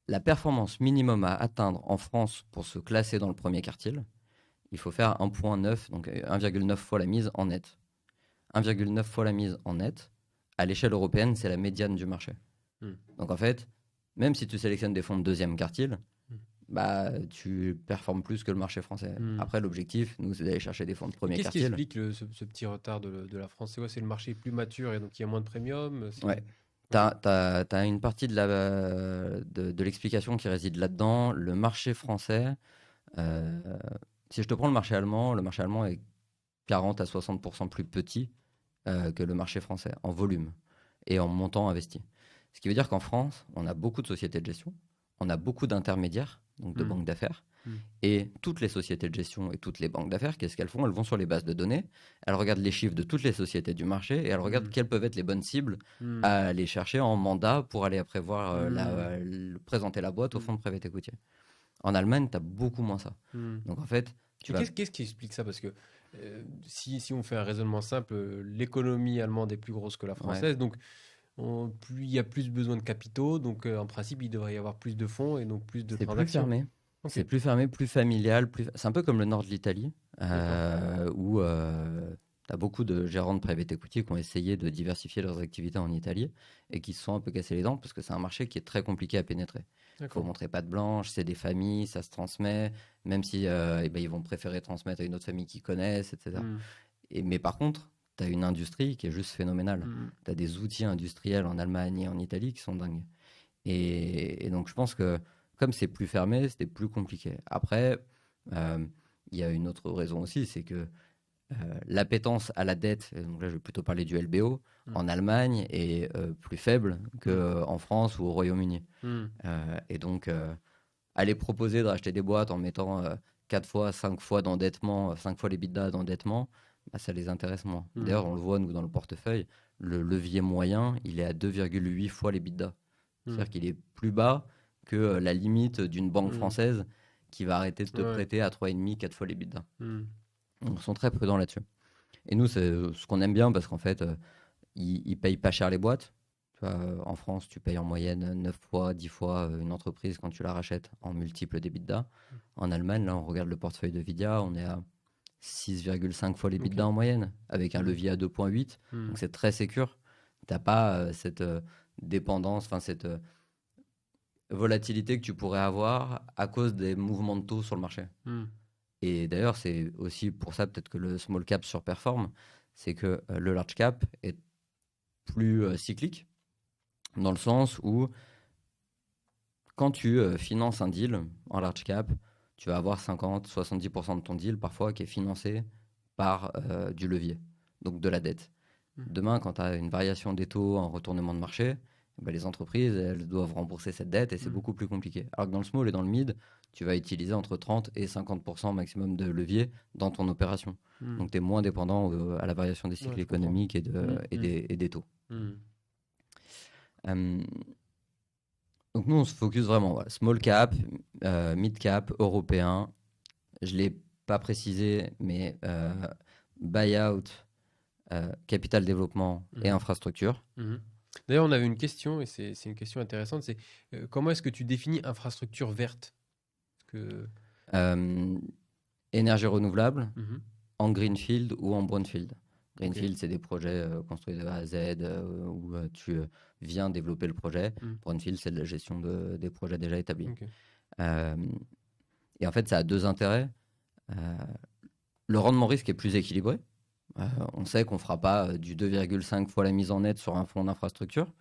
la performance minimum à atteindre en France pour se classer dans le premier quartile, il faut faire 1.9, donc 1,9 fois la mise en net. 1,9 fois la mise en net, à l'échelle européenne, c'est la médiane du marché. Donc en fait, même si tu sélectionnes des fonds de deuxième quartile, tu performes plus que le marché français. Après, l'objectif, nous, c'est d'aller chercher des fonds de premier quartile. Qu'est-ce qui explique ce petit retard de la France ? C'est le marché plus mature et donc il y a moins de premium ? Ouais. T'as une partie de l'explication qui réside là-dedans. Le marché français, si je te prends le marché allemand est 40 à 60% plus petit que le marché français en volume et en montant investi. Ce qui veut dire qu'en France, on a beaucoup de sociétés de gestion, on a beaucoup d'intermédiaires, donc de banques d'affaires, et toutes les sociétés de gestion et toutes les banques d'affaires, qu'est-ce qu'elles font ? Elles vont sur les bases de données, elles regardent les chiffres de toutes les sociétés du marché et elles regardent quelles peuvent être les bonnes cibles à aller chercher en mandat pour aller après voir présenter la boîte au fonds de private equity. En Allemagne, tu as beaucoup moins ça. Donc en fait, qu'est-ce qui explique ça ? Parce que si on fait un raisonnement simple, l'économie allemande est plus grosse que la française, donc il y a plus besoin de capitaux, donc en principe, il devrait y avoir plus de fonds et donc plus de transactions. C'est plus fermé. Okay. C'est plus fermé, plus familial. C'est un peu comme le nord de l'Italie, où tu as beaucoup de gérants de private equity qui ont essayé de diversifier leurs activités en Italie et qui se sont un peu cassés les dents parce que c'est un marché qui est très compliqué à pénétrer. Il faut montrer patte blanche, c'est des familles, ça se transmet, même si ils vont préférer transmettre à une autre famille qu'ils connaissent, etc. Mais par contre, tu as une industrie qui est juste phénoménale. Tu as des outils industriels en Allemagne et en Italie qui sont dingues. Et donc, je pense que comme c'est plus fermé, c'était plus compliqué. Après, il y a une autre raison aussi, c'est que l'appétence à la dette, donc là je vais plutôt parler du LBO, en Allemagne est plus faible qu'en France ou au Royaume-Uni. Et donc, aller proposer de racheter des boîtes en mettant 4 fois, 5 fois d'endettement, 5 fois les l'EBITDA d'endettement, ça les intéresse moins. D'ailleurs, on le voit, nous, dans le portefeuille, le levier moyen, il est à 2,8 fois les l'EBITDA. C'est-à-dire qu'il est plus bas que la limite d'une banque française qui va arrêter de te prêter à 3,5, 4 fois les l'EBITDA. Donc, ils sont très prudents là-dessus. Et nous, c'est ce qu'on aime bien parce qu'en fait, ils payent pas cher les boîtes. En France, tu payes en moyenne 9 fois, 10 fois une entreprise quand tu la rachètes en multiples d'EBITDA. En Allemagne, là, on regarde le portefeuille de Vidia, on est à 6,5 fois l'EBITDA Ok. en moyenne, avec un levier à 2,8. Donc c'est très sécure. Tu n'as pas cette dépendance, enfin cette volatilité que tu pourrais avoir à cause des mouvements de taux sur le marché. Et d'ailleurs, c'est aussi pour ça peut-être que le small cap surperforme, c'est que le large cap est plus cyclique, dans le sens où quand tu finances un deal en large cap, tu vas avoir 50-70% de ton deal parfois qui est financé par du levier, donc de la dette. Demain, quand tu as une variation des taux en retournement de marché, ben, les entreprises, elles doivent rembourser cette dette et c'est beaucoup plus compliqué. Alors que dans le small et dans le mid, tu vas utiliser entre 30 et 50% maximum de levier dans ton opération. Donc tu es moins dépendant à la variation des cycles économiques et des taux. Donc nous, on se focus vraiment small cap, mid cap, européen. Je ne l'ai pas précisé, mais buyout, capital développement et infrastructure. D'ailleurs, on avait une question, et c'est une question intéressante, c'est comment est-ce que tu définis infrastructure verte? Énergie renouvelable, en greenfield ou en brownfield. Greenfield, c'est des projets construits de A à Z où tu viens développer le projet. Brownfield, c'est de la gestion des projets déjà établis. Et en fait, ça a deux intérêts. Le rendement risque est plus équilibré. On sait qu'on ne fera pas du 2,5 fois la mise en net sur un fonds d'infrastructure.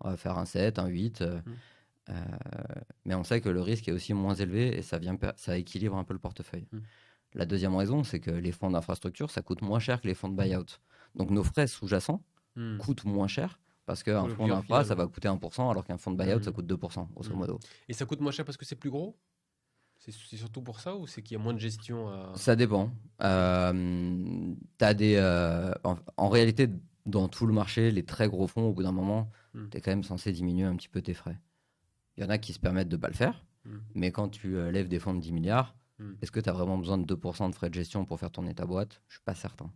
On va faire un 7, un 8. Mais on sait que le risque est aussi moins élevé et ça équilibre un peu le portefeuille. La deuxième raison, c'est que les fonds d'infrastructure, ça coûte moins cher que les fonds de buyout. Donc nos frais sous-jacents coûtent moins cher parce qu'un fonds d'infra, ça va coûter 1%, alors qu'un fonds de buyout, ça coûte 2%, grosso modo. Et ça coûte moins cher parce que c'est plus gros? C'est surtout pour ça ou c'est qu'il y a moins de gestion Ça dépend. T'as en réalité, dans tout le marché, les très gros fonds, au bout d'un moment, tu es quand même censé diminuer un petit peu tes frais. Il y en a qui se permettent de ne pas le faire, mais quand tu lèves des fonds de 10 milliards, est-ce que tu as vraiment besoin de 2% de frais de gestion pour faire tourner ta boîte? Je ne suis pas certain.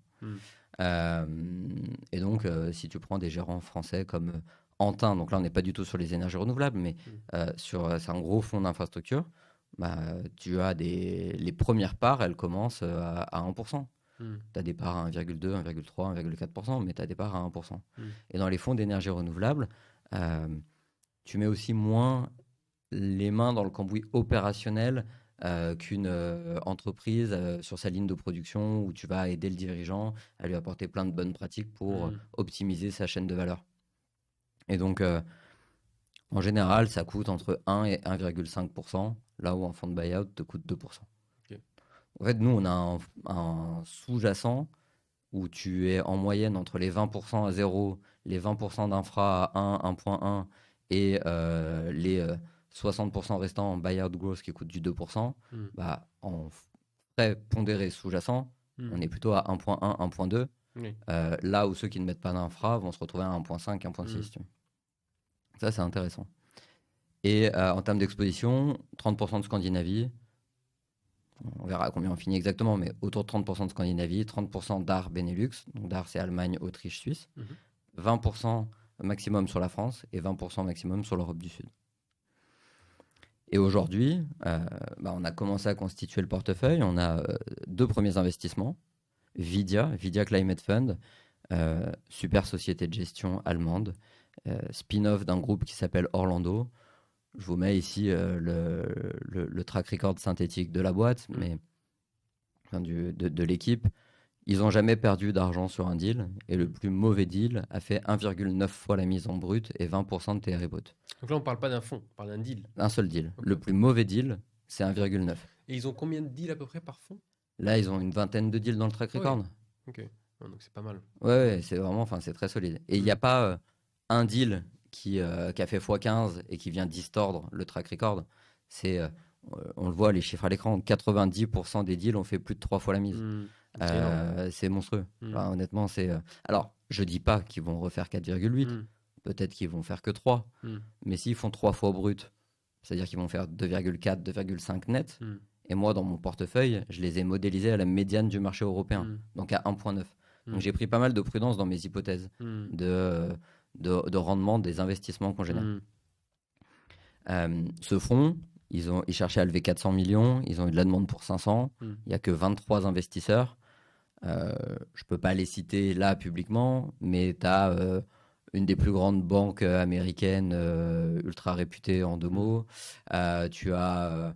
Et donc, si tu prends des gérants français comme Antin, donc là, on n'est pas du tout sur les énergies renouvelables, mais c'est un gros fonds d'infrastructure, tu as les premières parts, elles commencent à 1%. Tu as des parts à 1,2, 1,3, 1,4%, mais tu as des parts à 1%. Et dans les fonds d'énergie renouvelable, tu mets aussi moins les mains dans le cambouis opérationnel qu'une entreprise sur sa ligne de production où tu vas aider le dirigeant à lui apporter plein de bonnes pratiques pour optimiser sa chaîne de valeur. Et donc, en général, ça coûte entre 1 et 1,5%, là où un fonds de buyout te coûte 2%. En fait, nous, on a un sous-jacent où tu es en moyenne entre les 20% à 0, les 20% d'infra à 1, 1,1 et les 60% restants en buyout growth qui coûtent du 2%. En frais pondérés sous-jacent, on est plutôt à 1,1, 1,2. Là où ceux qui ne mettent pas d'infra vont se retrouver à 1,5, 1,6. Ça, c'est intéressant. Et en termes d'exposition, 30% de Scandinavie. On verra combien on finit exactement, mais autour de 30% de Scandinavie, 30% d'art Benelux. Donc d'art, c'est Allemagne, Autriche, Suisse. 20% maximum sur la France et 20% maximum sur l'Europe du Sud. Et aujourd'hui, on a commencé à constituer le portefeuille. On a deux premiers investissements. Vidia Climate Fund, super société de gestion allemande, spin-off d'un groupe qui s'appelle Orlando. Je vous mets ici le track record synthétique de la boîte, mais de l'équipe. Ils n'ont jamais perdu d'argent sur un deal. Et le plus mauvais deal a fait 1,9 fois la mise en brut et 20% de TRE brut. Donc là, on ne parle pas d'un fonds, on parle d'un deal. Un seul deal. Okay. Le plus mauvais deal, c'est 1,9. Et ils ont combien de deals à peu près par fonds? Là, ils ont une vingtaine de deals dans le track record. Ok, donc c'est pas mal. Ouais, c'est vraiment, c'est très solide. Et il n'y a pas un deal qui a fait x15 et qui vient distordre le track record. On le voit, les chiffres à l'écran, 90% des deals ont fait plus de 3 fois la mise. C'est monstrueux. Enfin, honnêtement, c'est. Alors, je dis pas qu'ils vont refaire 4,8. Peut-être qu'ils vont faire que 3. Mais s'ils font 3 fois brut, c'est-à-dire qu'ils vont faire 2,4, 2,5 net. Et moi, dans mon portefeuille, je les ai modélisés à la médiane du marché européen, donc à 1,9. Donc j'ai pris pas mal de prudence dans mes hypothèses de rendement des investissements qu'on génère. Mm. Ce fonds, ils cherchaient à lever 400 millions, ils ont eu de la demande pour 500, il n'y a que 23 investisseurs. Je ne peux pas les citer là publiquement, mais tu as une des plus grandes banques américaines ultra réputées en 2 mots. Tu as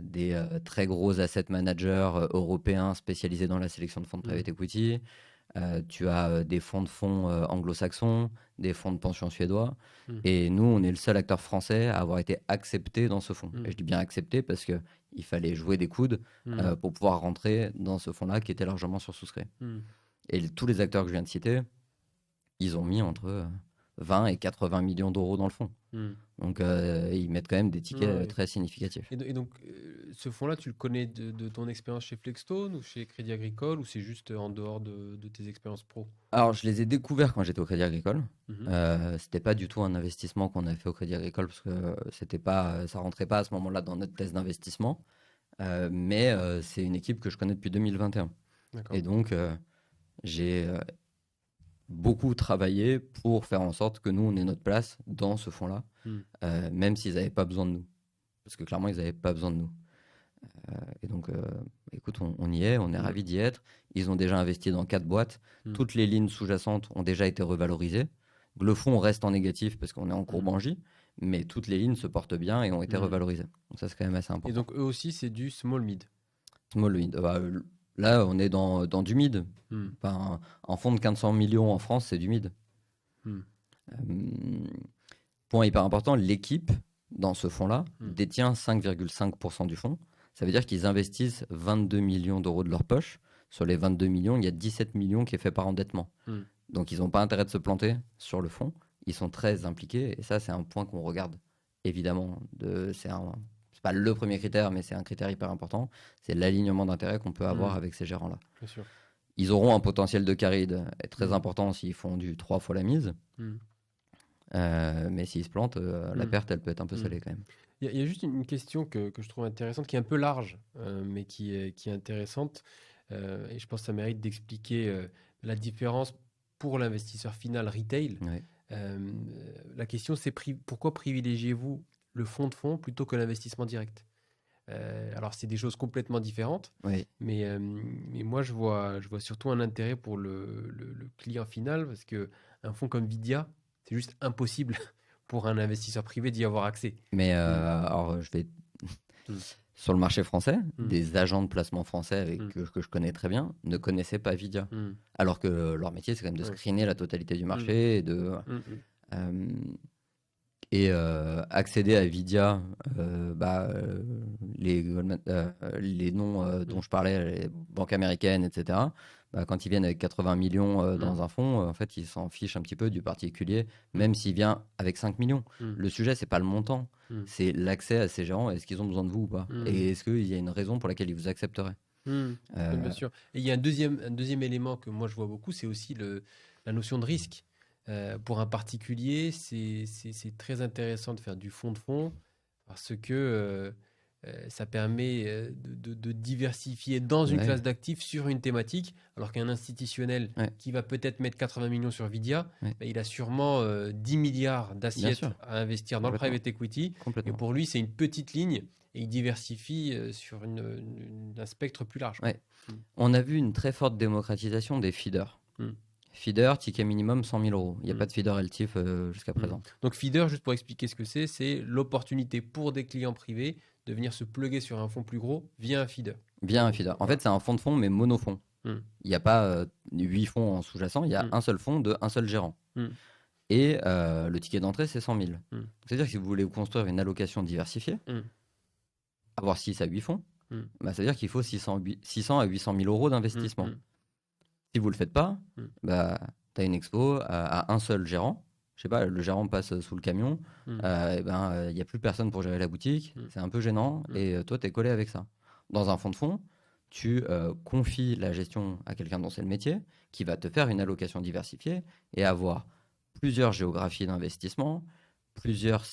des très gros asset managers européens spécialisés dans la sélection de fonds de private equity. Tu as des fonds de fonds anglo-saxons, des fonds de pension suédois. Et nous, on est le seul acteur français à avoir été accepté dans ce fonds. Et je dis bien accepté parce qu'il fallait jouer des coudes pour pouvoir rentrer dans ce fonds-là qui était largement sursouscrit. Et tous les acteurs que je viens de citer, ils ont mis entre 20 et 80 millions d'euros dans le fonds. Donc, ils mettent quand même des tickets très significatifs. Et donc, ce fonds-là, tu le connais de ton expérience chez Flexstone ou chez Crédit Agricole, ou c'est juste en dehors de tes expériences pro? Alors, je les ai découverts quand j'étais au Crédit Agricole. C'était pas du tout un investissement qu'on a fait au Crédit Agricole parce que ça rentrait pas à ce moment-là dans notre thèse d'investissement. Mais c'est une équipe que je connais depuis 2021. D'accord. Et donc, j'ai beaucoup travaillé pour faire en sorte que nous, on ait notre place dans ce fonds-là, même s'ils n'avaient pas besoin de nous. Parce que clairement, ils n'avaient pas besoin de nous. Et donc, écoute, on y est, on est ravis d'y être. Ils ont déjà investi dans 4 boîtes. Toutes les lignes sous-jacentes ont déjà été revalorisées. Le fonds reste en négatif parce qu'on est en courbe en J, mais toutes les lignes se portent bien et ont été revalorisées. Donc ça, c'est quand même assez important. Et donc, eux aussi, c'est du small mid. Small mid. Là, on est dans du mid. Enfin, un fonds de 1500 millions en France, c'est du mid. Point hyper important, l'équipe, dans ce fonds-là, détient 5,5% du fonds. Ça veut dire qu'ils investissent 22 millions d'euros de leur poche. Sur les 22 millions, il y a 17 millions qui est fait par endettement. Donc, ils n'ont pas intérêt de se planter sur le fonds. Ils sont très impliqués. Et ça, c'est un point qu'on regarde, évidemment. C'est pas le premier critère, mais c'est un critère hyper important. C'est l'alignement d'intérêt qu'on peut avoir avec ces gérants-là. Bien sûr. Ils auront un potentiel de carry très important s'ils font du 3 fois la mise. Mais s'ils se plantent, la perte, elle peut être un peu salée quand même. Il y a juste une question que je trouve intéressante, qui est un peu large, mais qui est intéressante. Et je pense que ça mérite d'expliquer la différence pour l'investisseur final retail. Ouais. La question, c'est pourquoi privilégiez-vous le fonds de fonds plutôt que l'investissement direct? Alors, c'est des choses complètement différentes, mais moi, je vois surtout un intérêt pour le client final, parce qu'un fonds comme Vidia, c'est juste impossible pour un investisseur privé d'y avoir accès. Mais alors, je vais... Sur le marché français, des agents de placement français que je connais très bien ne connaissaient pas Vidia. Alors que leur métier, c'est quand même de screener la totalité du marché et accéder à Vidia, les noms dont je parlais, les banques américaines, etc., quand ils viennent avec 80 millions dans un fonds, en fait, ils s'en fichent un petit peu du particulier, même s'il vient avec 5 millions. Le sujet, c'est pas le montant, c'est l'accès à ces gérants. Est-ce qu'ils ont besoin de vous ou pas? Et est-ce qu'il y a une raison pour laquelle ils vous accepteraient? Bien sûr. Et il y a un deuxième élément que moi je vois beaucoup, c'est aussi la notion de risque. Pour un particulier, c'est très intéressant de faire du fonds de fonds parce que ça permet de diversifier dans une classe d'actifs sur une thématique, alors qu'un institutionnel qui va peut-être mettre 80 millions sur Vidia, il a sûrement 10 milliards d'assiettes à investir dans le private equity. Et pour lui, c'est une petite ligne et il diversifie sur un spectre plus large. On a vu une très forte démocratisation des feeders. Feeder, ticket minimum 100 000 euros. Il n'y a pas de feeder LTIF jusqu'à présent. Donc feeder, juste pour expliquer ce que c'est l'opportunité pour des clients privés de venir se plugger sur un fonds plus gros via un feeder. Via un feeder. En fait, c'est un fonds de fonds, mais monofond. Il n'y a pas 8 fonds en sous-jacent, il y a un seul fonds de un seul gérant. Et le ticket d'entrée, c'est 100 000. C'est-à-dire que si vous voulez construire une allocation diversifiée, avoir 6 à 8 fonds, ça veut dire qu'il faut 600 à 800 000 euros d'investissement. Si vous ne le faites pas, tu as une expo à un seul gérant. Je sais pas, le gérant passe sous le camion, il n'y a plus personne pour gérer la boutique, c'est un peu gênant, et toi, tu es collé avec ça. Dans un fonds de fonds, tu confies la gestion à quelqu'un dont c'est le métier, qui va te faire une allocation diversifiée et avoir plusieurs géographies d'investissement, plusieurs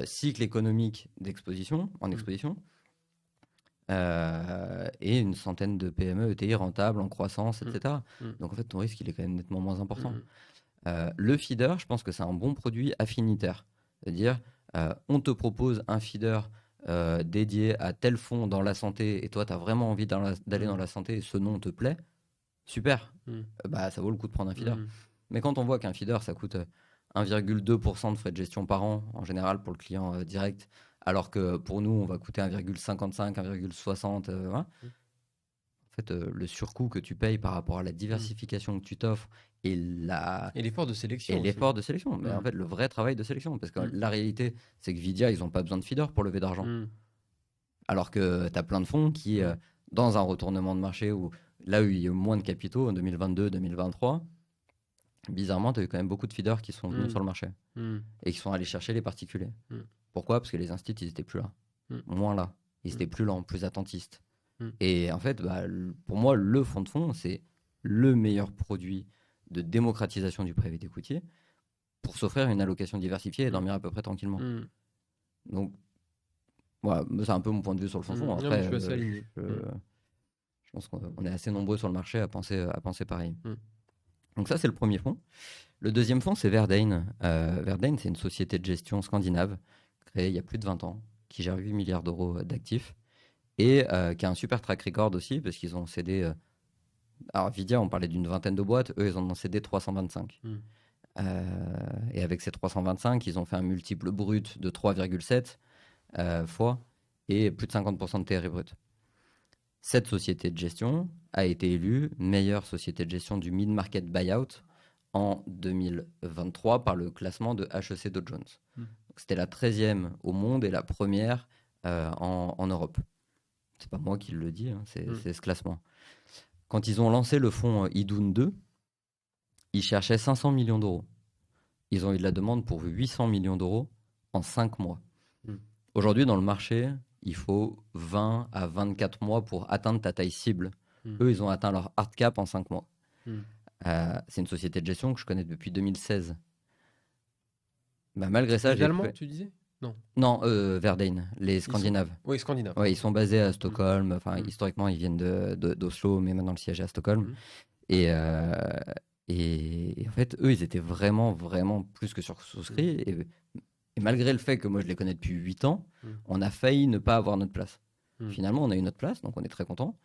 cycles économiques en exposition, et une centaine de PME, ETI rentables, en croissance, etc. Donc en fait, ton risque, il est quand même nettement moins important. Le feeder, je pense que c'est un bon produit affinitaire. C'est-à-dire, on te propose un feeder dédié à tel fonds dans la santé et toi, tu as vraiment envie d'aller dans la santé et ce nom te plaît, super. Bah, ça vaut le coup de prendre un feeder. Mais quand on voit qu'un feeder, ça coûte 1,2% de frais de gestion par an, en général, pour le client direct, alors que pour nous, on va coûter 1,55, 1,60, voilà. En fait, le surcoût que tu payes par rapport à la diversification que tu t'offres et Et l'effort de sélection aussi. l'effort de sélection. Mais en fait, le vrai travail de sélection. Parce que la réalité, c'est que Vidia, ils n'ont pas besoin de feeder pour lever d'argent. Alors que tu as plein de fonds qui, dans un retournement de marché, où là où il y a eu moins de capitaux, en 2022-2023, bizarrement, tu as eu quand même beaucoup de feeders qui sont venus sur le marché et qui sont allés chercher les particuliers. Pourquoi? Parce que les instituts, ils n'étaient plus là. Moins là. Ils étaient plus lents, plus attentistes. Et en fait, bah, pour moi, le fonds de fonds, c'est le meilleur produit de démocratisation du private equity pour s'offrir une allocation diversifiée et dormir à peu près tranquillement. Donc, voilà, c'est un peu mon point de vue sur le fonds de fonds. Après, je suis assez aligné. Je pense qu'on est assez nombreux sur le marché à penser pareil. Donc ça, c'est le premier fonds. Le deuxième fonds, c'est Verdane. Verdane, c'est une société de gestion scandinave créée il y a plus de 20 ans, qui gère 8 milliards d'euros d'actifs et qui a un super track record aussi, parce qu'ils ont cédé... alors, Vidia, on parlait d'une vingtaine de boîtes. Eux, ils en ont cédé 325. Et avec ces 325, ils ont fait un multiple brut de 3,7 fois et plus de 50% de TRI brut. Cette société de gestion a été élue meilleure société de gestion du mid-market buyout en 2023 par le classement de HEC Dow Jones. C'était la 13e au monde et la première en Europe. C'est pas moi qui le dis, hein, c'est ce classement. Quand ils ont lancé le fonds Idun 2, ils cherchaient 500 millions d'euros. Ils ont eu de la demande pour 800 millions d'euros en 5 mois. Aujourd'hui, dans le marché, il faut 20 à 24 mois pour atteindre ta taille cible. Eux, ils ont atteint leur hard cap en 5 mois. C'est une société de gestion que je connais depuis 2016. Bah, malgré ça, les Allemands, tu disais? Non, Verdane, les Scandinaves. Oui, Scandinaves. Ouais, ils sont basés à Stockholm. Enfin, historiquement, ils viennent d'Oslo, mais maintenant le siège est à Stockholm. Et en fait, eux, ils étaient vraiment, vraiment plus que souscrits. Et malgré le fait que moi, je les connais depuis 8 ans, on a failli ne pas avoir notre place. Finalement, on a eu notre place, donc on est très content.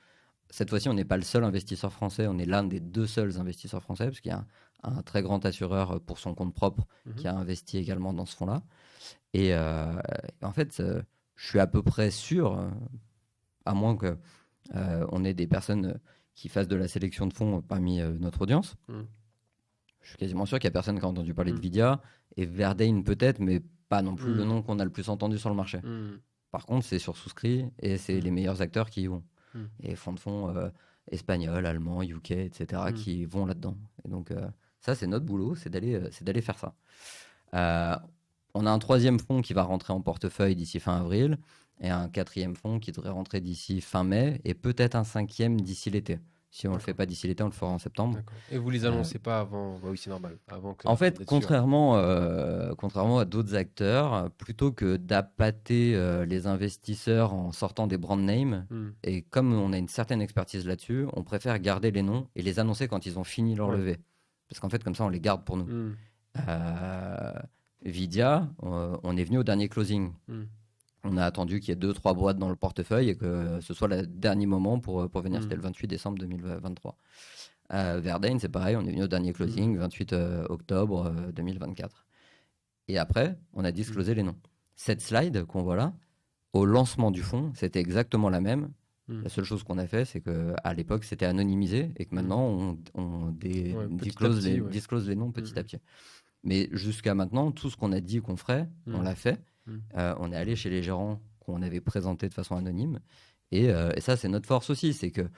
Cette fois-ci, on n'est pas le seul investisseur français, on est l'un des 2 seuls investisseurs français, parce qu'il y a un très grand assureur pour son compte propre qui a investi également dans ce fonds-là. Et en fait, je suis à peu près sûr, à moins que on ait des personnes qui fassent de la sélection de fonds parmi notre audience. Je suis quasiment sûr qu'il n'y a personne qui a entendu parler de Vidia, et Verdane peut-être, mais pas non plus le nom qu'on a le plus entendu sur le marché. Par contre, c'est sursouscrit et c'est les meilleurs acteurs qui y vont. Et fonds de fonds espagnols, allemands, UK, etc., qui vont là-dedans. Et donc, ça, c'est notre boulot, c'est d'aller faire ça. On a un 3e fonds qui va rentrer en portefeuille d'ici fin avril, et un 4e fonds qui devrait rentrer d'ici fin mai, et peut-être un 5e d'ici l'été. Si on ne le fait pas d'ici l'été, on le fera en septembre. Et vous les annoncez pas avant? Bah oui, c'est normal. Avant que en fait, contrairement à d'autres acteurs, plutôt que d'appâter les investisseurs en sortant des brand names, et comme on a une certaine expertise là-dessus, on préfère garder les noms et les annoncer quand ils ont fini leur levée. Parce qu'en fait, comme ça, on les garde pour nous. Vidia, on est venu au dernier closing. On a attendu qu'il y ait 2-3 boîtes dans le portefeuille et que ce soit le dernier moment pour venir. C'était le 28 décembre 2023. Verdane, c'est pareil, on est venu au dernier closing, 28 octobre 2024. Et après, on a disclosé les noms. Cette slide qu'on voit là, au lancement du fonds, c'était exactement la même. La seule chose qu'on a fait, c'est qu'à l'époque, c'était anonymisé et que maintenant, on disclose les noms petit à petit. Mais jusqu'à maintenant, tout ce qu'on a dit qu'on ferait, on l'a fait. On est allé chez les gérants qu'on avait présentés de façon anonyme. Et ça, c'est notre force aussi, c'est que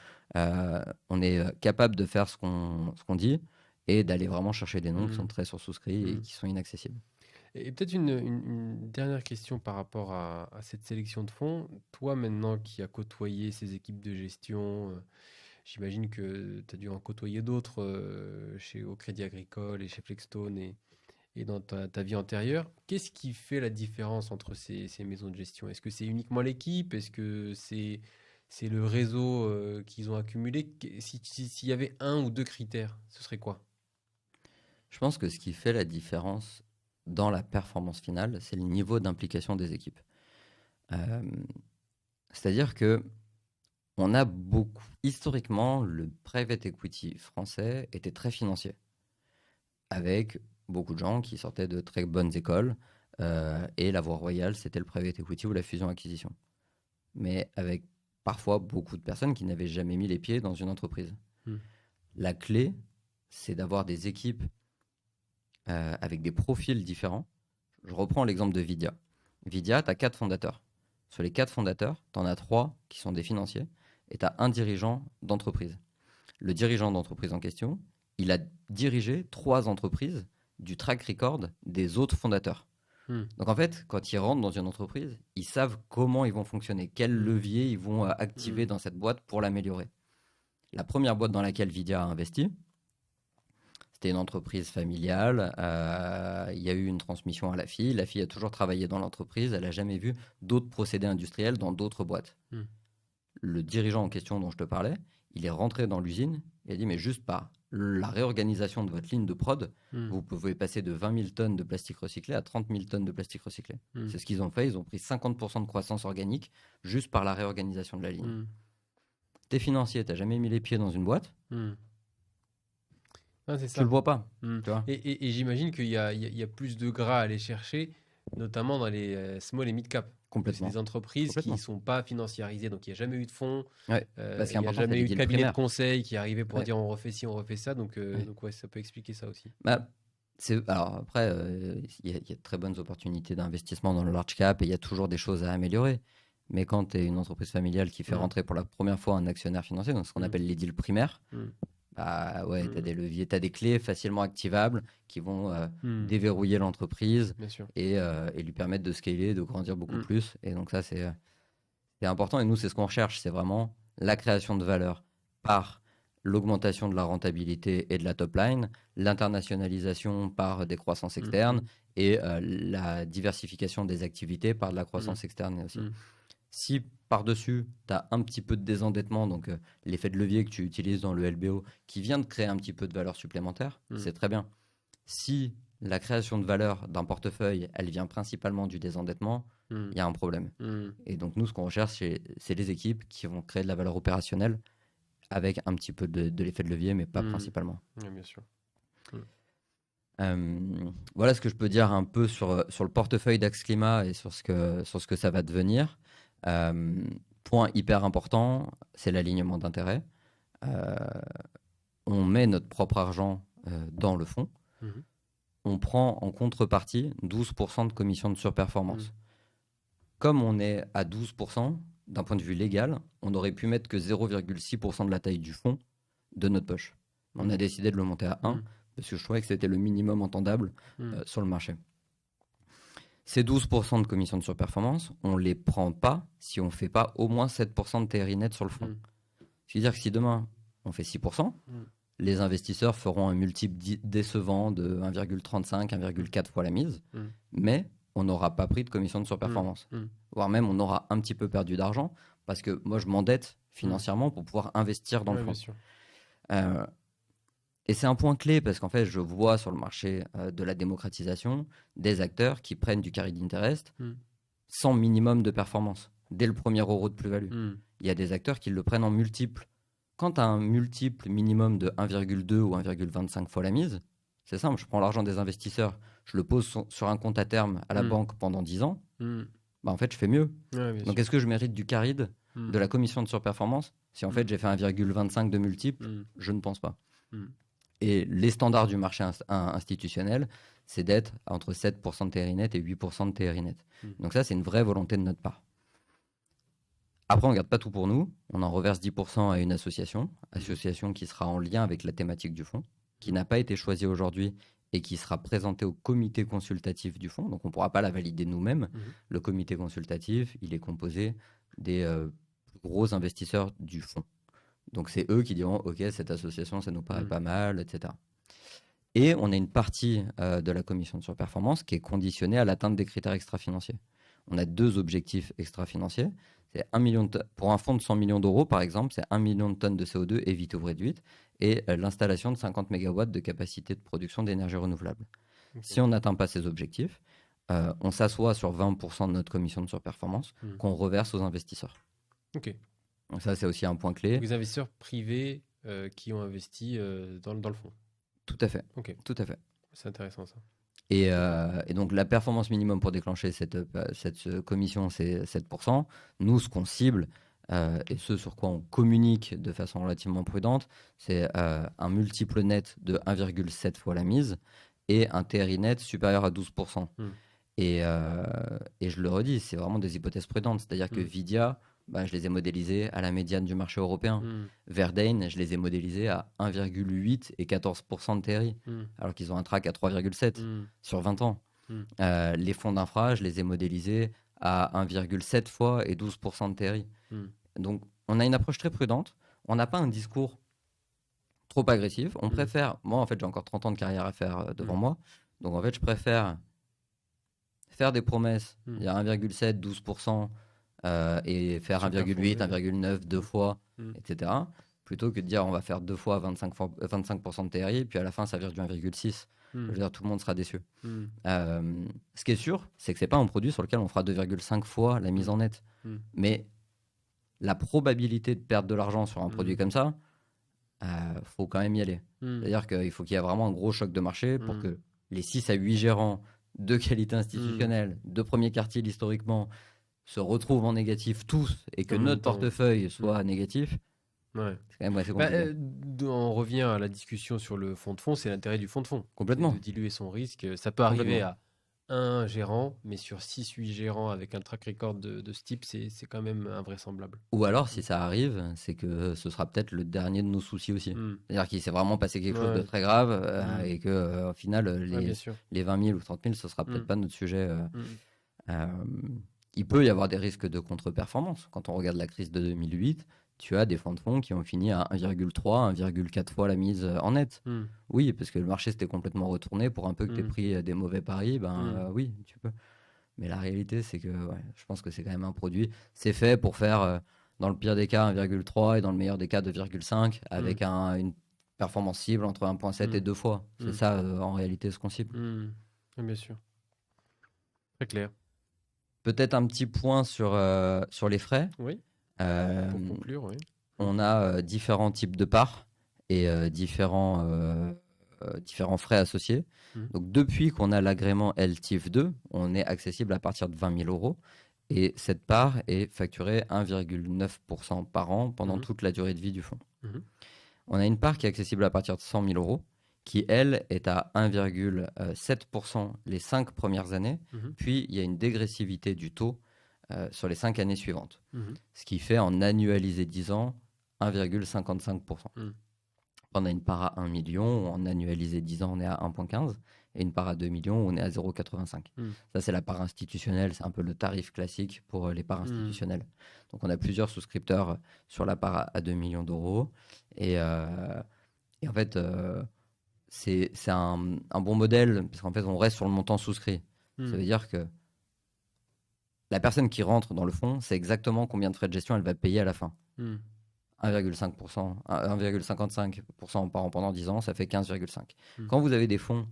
on est capable de faire ce qu'on dit et d'aller vraiment chercher des noms qui sont très sursouscrits et qui sont inaccessibles. Et peut-être une dernière question par rapport à cette sélection de fonds. Toi, maintenant qui as côtoyé ces équipes de gestion, j'imagine que tu as dû en côtoyer d'autres au Crédit Agricole et chez Flexstone et dans ta vie antérieure. Qu'est-ce qui fait la différence entre ces maisons de gestion? Est-ce que c'est uniquement l'équipe? Est-ce que c'est le réseau qu'ils ont accumulé? S'il y avait un ou deux critères, ce serait quoi? Je pense que ce qui fait la différence dans la performance finale, c'est le niveau d'implication des équipes. Euh, C'est-à-dire que on a beaucoup, historiquement, le private equity français était très financier, avec beaucoup de gens qui sortaient de très bonnes écoles, et la voie royale, c'était le private equity ou la fusion-acquisition. Mais avec parfois beaucoup de personnes qui n'avaient jamais mis les pieds dans une entreprise. Hmm. La clé, c'est d'avoir des équipes avec des profils différents. Je reprends l'exemple de Vidia. Vidia, tu as 4 fondateurs. Sur les 4 fondateurs, tu en as 3 qui sont des financiers et tu as un dirigeant d'entreprise. Le dirigeant d'entreprise en question, il a dirigé 3 entreprises du track record des autres fondateurs. Donc en fait, quand ils rentrent dans une entreprise, ils savent comment ils vont fonctionner, quel levier ils vont activer dans cette boîte pour l'améliorer. La première boîte dans laquelle Vidia a investi, c'était une entreprise familiale. Il y a eu une transmission à la fille. La fille a toujours travaillé dans l'entreprise. Elle n'a jamais vu d'autres procédés industriels dans d'autres boîtes. Le dirigeant en question dont je te parlais, il est rentré dans l'usine et a dit, mais juste par la réorganisation de votre ligne de prod, vous pouvez passer de 20 000 tonnes de plastique recyclé à 30 000 tonnes de plastique recyclé. C'est ce qu'ils ont fait. Ils ont pris 50% de croissance organique juste par la réorganisation de la ligne. T'es financier, t'as jamais mis les pieds dans une boîte. Ah, c'est tu ça. le vois pas. Tu vois. Et j'imagine qu'il y a plus de gras à aller chercher, notamment dans les small et mid cap. Complètement. C'est des entreprises qui ne sont pas financiarisées, donc il n'y a jamais eu de fonds, Ouais. il n'y a jamais eu de cabinet de conseil qui arrivait pour dire on refait ci, on refait ça, donc ouais, ça peut expliquer ça aussi. Alors après, il y a de très bonnes opportunités d'investissement dans le large cap et il y a toujours des choses à améliorer. Mais quand tu es une entreprise familiale qui fait rentrer pour la première fois un actionnaire financier, donc ce qu'on appelle les deals primaires, bah ouais, tu as des leviers, tu as des clés facilement activables qui vont déverrouiller l'entreprise et lui permettre de scaler, de grandir beaucoup plus. Et donc ça, c'est important. Et nous, c'est ce qu'on recherche. C'est vraiment la création de valeur par l'augmentation de la rentabilité et de la top line, l'internationalisation par des croissances externes et la diversification des activités par de la croissance externe aussi. Si par-dessus, tu as un petit peu de désendettement, donc l'effet de levier que tu utilises dans le LBO, qui vient de créer un petit peu de valeur supplémentaire, c'est très bien. Si la création de valeur d'un portefeuille, elle vient principalement du désendettement, il y a un problème. Et donc nous, ce qu'on recherche, c'est les équipes qui vont créer de la valeur opérationnelle avec un petit peu de l'effet de levier, mais pas principalement. Oui, bien sûr. Voilà ce que je peux dire un peu sur le portefeuille d'Axe Climat et sur ce que ça va devenir. Point hyper important, c'est l'alignement d'intérêts. On met notre propre argent dans le fonds. On prend en contrepartie 12% de commission de surperformance. Comme on est à 12%, d'un point de vue légal, on aurait pu mettre que 0,6% de la taille du fonds de notre poche. On a décidé de le monter à 1 parce que je trouvais que c'était le minimum entendable sur le marché. Ces 12% de commission de surperformance, on ne les prend pas si on ne fait pas au moins 7% de TRI net sur le fonds. C'est-à-dire que si demain, on fait 6%, les investisseurs feront un multiple décevant de 1,35, 1,4 fois la mise, mais on n'aura pas pris de commission de surperformance. Voire même, on aura un petit peu perdu d'argent parce que moi, je m'endette financièrement pour pouvoir investir dans le fonds. Et c'est un point clé parce qu'en fait, je vois sur le marché de la démocratisation des acteurs qui prennent du carry interest sans minimum de performance, dès le premier euro de plus-value. Il y a des acteurs qui le prennent en multiple. Quand tu as un multiple minimum de 1,2 ou 1,25 fois la mise, c'est simple, je prends l'argent des investisseurs, je le pose sur un compte à terme à la banque pendant 10 ans, bah en fait, je fais mieux. Donc, est-ce que je mérite du carried, de la commission de surperformance si en fait j'ai fait 1,25 de multiple? Je ne pense pas. Et les standards du marché institutionnel, c'est d'être entre 7% de TRI net et 8% de TRI net. Donc ça, c'est une vraie volonté de notre part. Après, on ne garde pas tout pour nous. On en reverse 10% à une association qui sera en lien avec la thématique du fonds, qui n'a pas été choisie aujourd'hui et qui sera présentée au comité consultatif du fonds. Donc, on ne pourra pas la valider nous-mêmes. Le comité consultatif, il est composé des plus gros investisseurs du fonds. Donc, c'est eux qui diront « Ok, cette association, ça nous paraît pas mal, etc. » Et on a une partie de la commission de surperformance qui est conditionnée à l'atteinte des critères extra-financiers. On a 2 objectifs extra-financiers. C'est 1 million pour un fonds de 100 millions d'euros, par exemple, c'est 1 million de tonnes de CO2 évitées ou réduites et l'installation de 50 MW de capacité de production d'énergie renouvelable. Ok. Si on n'atteint pas ces objectifs, on s'assoit sur 20% de notre commission de surperformance qu'on reverse aux investisseurs. Ok. Donc ça, c'est aussi un point clé. Donc, les investisseurs privés qui ont investi dans le fonds. Tout à fait. Ok. Tout à fait. C'est intéressant ça. Et donc, la performance minimum pour déclencher cette commission, c'est 7%. Nous, ce qu'on cible, et ce sur quoi on communique de façon relativement prudente, c'est un multiple net de 1,7 fois la mise et un TRI net supérieur à 12%. Et je le redis, c'est vraiment des hypothèses prudentes. C'est-à-dire que Vidia, je les ai modélisés à la médiane du marché européen. Verdane, je les ai modélisés à 1,8 et 14% de TRI, alors qu'ils ont un track à 3,7 sur 20 ans. Les fonds d'infra, je les ai modélisés à 1,7 fois et 12% de TRI. Donc, on a une approche très prudente. On n'a pas un discours trop agressif. On préfère... Moi, en fait, j'ai encore 30 ans de carrière à faire devant moi. Donc, en fait, je préfère faire des promesses, il y a 1,7, 12%, et faire 1,8, 1,9, deux fois, etc. Plutôt que de dire on va faire 2 fois 25% de TRI, puis à la fin, ça vire du 1,6. Je veux dire, tout le monde sera déçu. Ce qui est sûr, c'est que ce n'est pas un produit sur lequel on fera 2,5 fois la mise en net. Mais la probabilité de perdre de l'argent sur un produit comme ça, faut quand même y aller. C'est-à-dire qu'il faut qu'il y ait vraiment un gros choc de marché pour que les 6 à 8 gérants de qualité institutionnelle, de premier quartile historiquement, se retrouvent en négatif tous et que notre portefeuille soit négatif. Ouais. C'est quand même assez compliqué. On revient à la discussion sur le fonds de fonds, c'est l'intérêt du fonds de fonds. Complètement. De diluer son risque. Ça peut arriver à un gérant, mais sur 6-8 gérants avec un track record de ce type, c'est quand même invraisemblable. Ou alors, si ça arrive, c'est que ce sera peut-être le dernier de nos soucis aussi. C'est-à-dire qu'il s'est vraiment passé quelque chose de très grave et qu'au final, les 20 000 ou 30 000, ce sera peut-être pas notre sujet. Il peut y avoir des risques de contre-performance. Quand on regarde la crise de 2008, tu as des fonds de fonds qui ont fini à 1,3, 1,4 fois la mise en net. Oui, parce que le marché s'était complètement retourné. Pour un peu que tu aies pris des mauvais paris, oui, tu peux. Mais la réalité, c'est que je pense que c'est quand même un produit. C'est fait pour faire, dans le pire des cas, 1,3 et dans le meilleur des cas, 2,5 avec une performance cible entre 1,7 et 2 fois. C'est ça, en réalité, ce qu'on cible. Bien sûr. Très clair. Peut-être un petit point sur les frais. Oui. Pour conclure, oui. On a différents types de parts et différents frais associés. Donc, depuis qu'on a l'agrément LTIF 2, on est accessible à partir de 20 000 euros. Et cette part est facturée 1,9% par an pendant toute la durée de vie du fonds. On a une part qui est accessible à partir de 100 000 euros, qui, elle, est à 1,7% les 5 premières années. Puis, il y a une dégressivité du taux sur les 5 années suivantes. Ce qui fait, en annualisé 10 ans, 1,55%. On a une part à 1 million, en annualisé 10 ans, on est à 1,15. Et une part à 2 millions, on est à 0,85. Ça, c'est la part institutionnelle. C'est un peu le tarif classique pour les parts institutionnelles. Donc, on a plusieurs souscripteurs sur la part à 2 millions d'euros. Et en fait, c'est un bon modèle, parce qu'en fait, on reste sur le montant souscrit. Ça veut dire que la personne qui rentre dans le fonds sait exactement combien de frais de gestion elle va payer à la fin. 1,5%, 1,55% par an pendant 10 ans, ça fait 15,5. Quand vous avez des fonds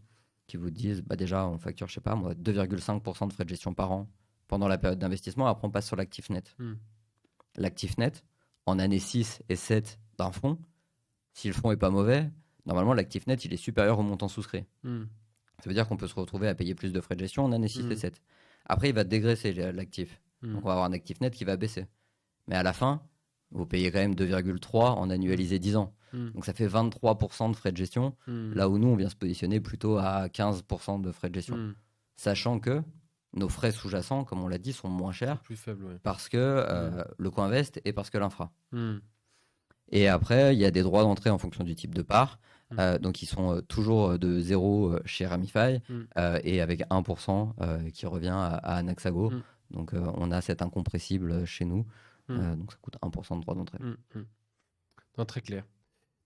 qui vous disent, déjà, on facture, je sais pas moi, 2,5% de frais de gestion par an pendant la période d'investissement, après on passe sur l'actif net. L'actif net, en année 6 et 7 d'un fonds, si le fonds est pas mauvais, normalement l'actif net, il est supérieur au montant souscrit. Ça veut dire qu'on peut se retrouver à payer plus de frais de gestion en année 6 et 7. Après, il va dégraisser l'actif. Donc, on va avoir un actif net qui va baisser. Mais à la fin, vous payez quand même 2,3 en annualisé 10 ans. Donc, ça fait 23% de frais de gestion. Là où nous, on vient se positionner plutôt à 15% de frais de gestion. Sachant que nos frais sous-jacents, comme on l'a dit, sont moins chers. Plus faibles, parce que le co-invest et parce que l'infra. Et après, il y a des droits d'entrée en fonction du type de part. Donc, ils sont toujours de 0 chez Ramify et avec 1% qui revient à Anaxago. Donc, on a cet incompressible chez nous. Donc, ça coûte 1% de droits d'entrée. Non, très clair.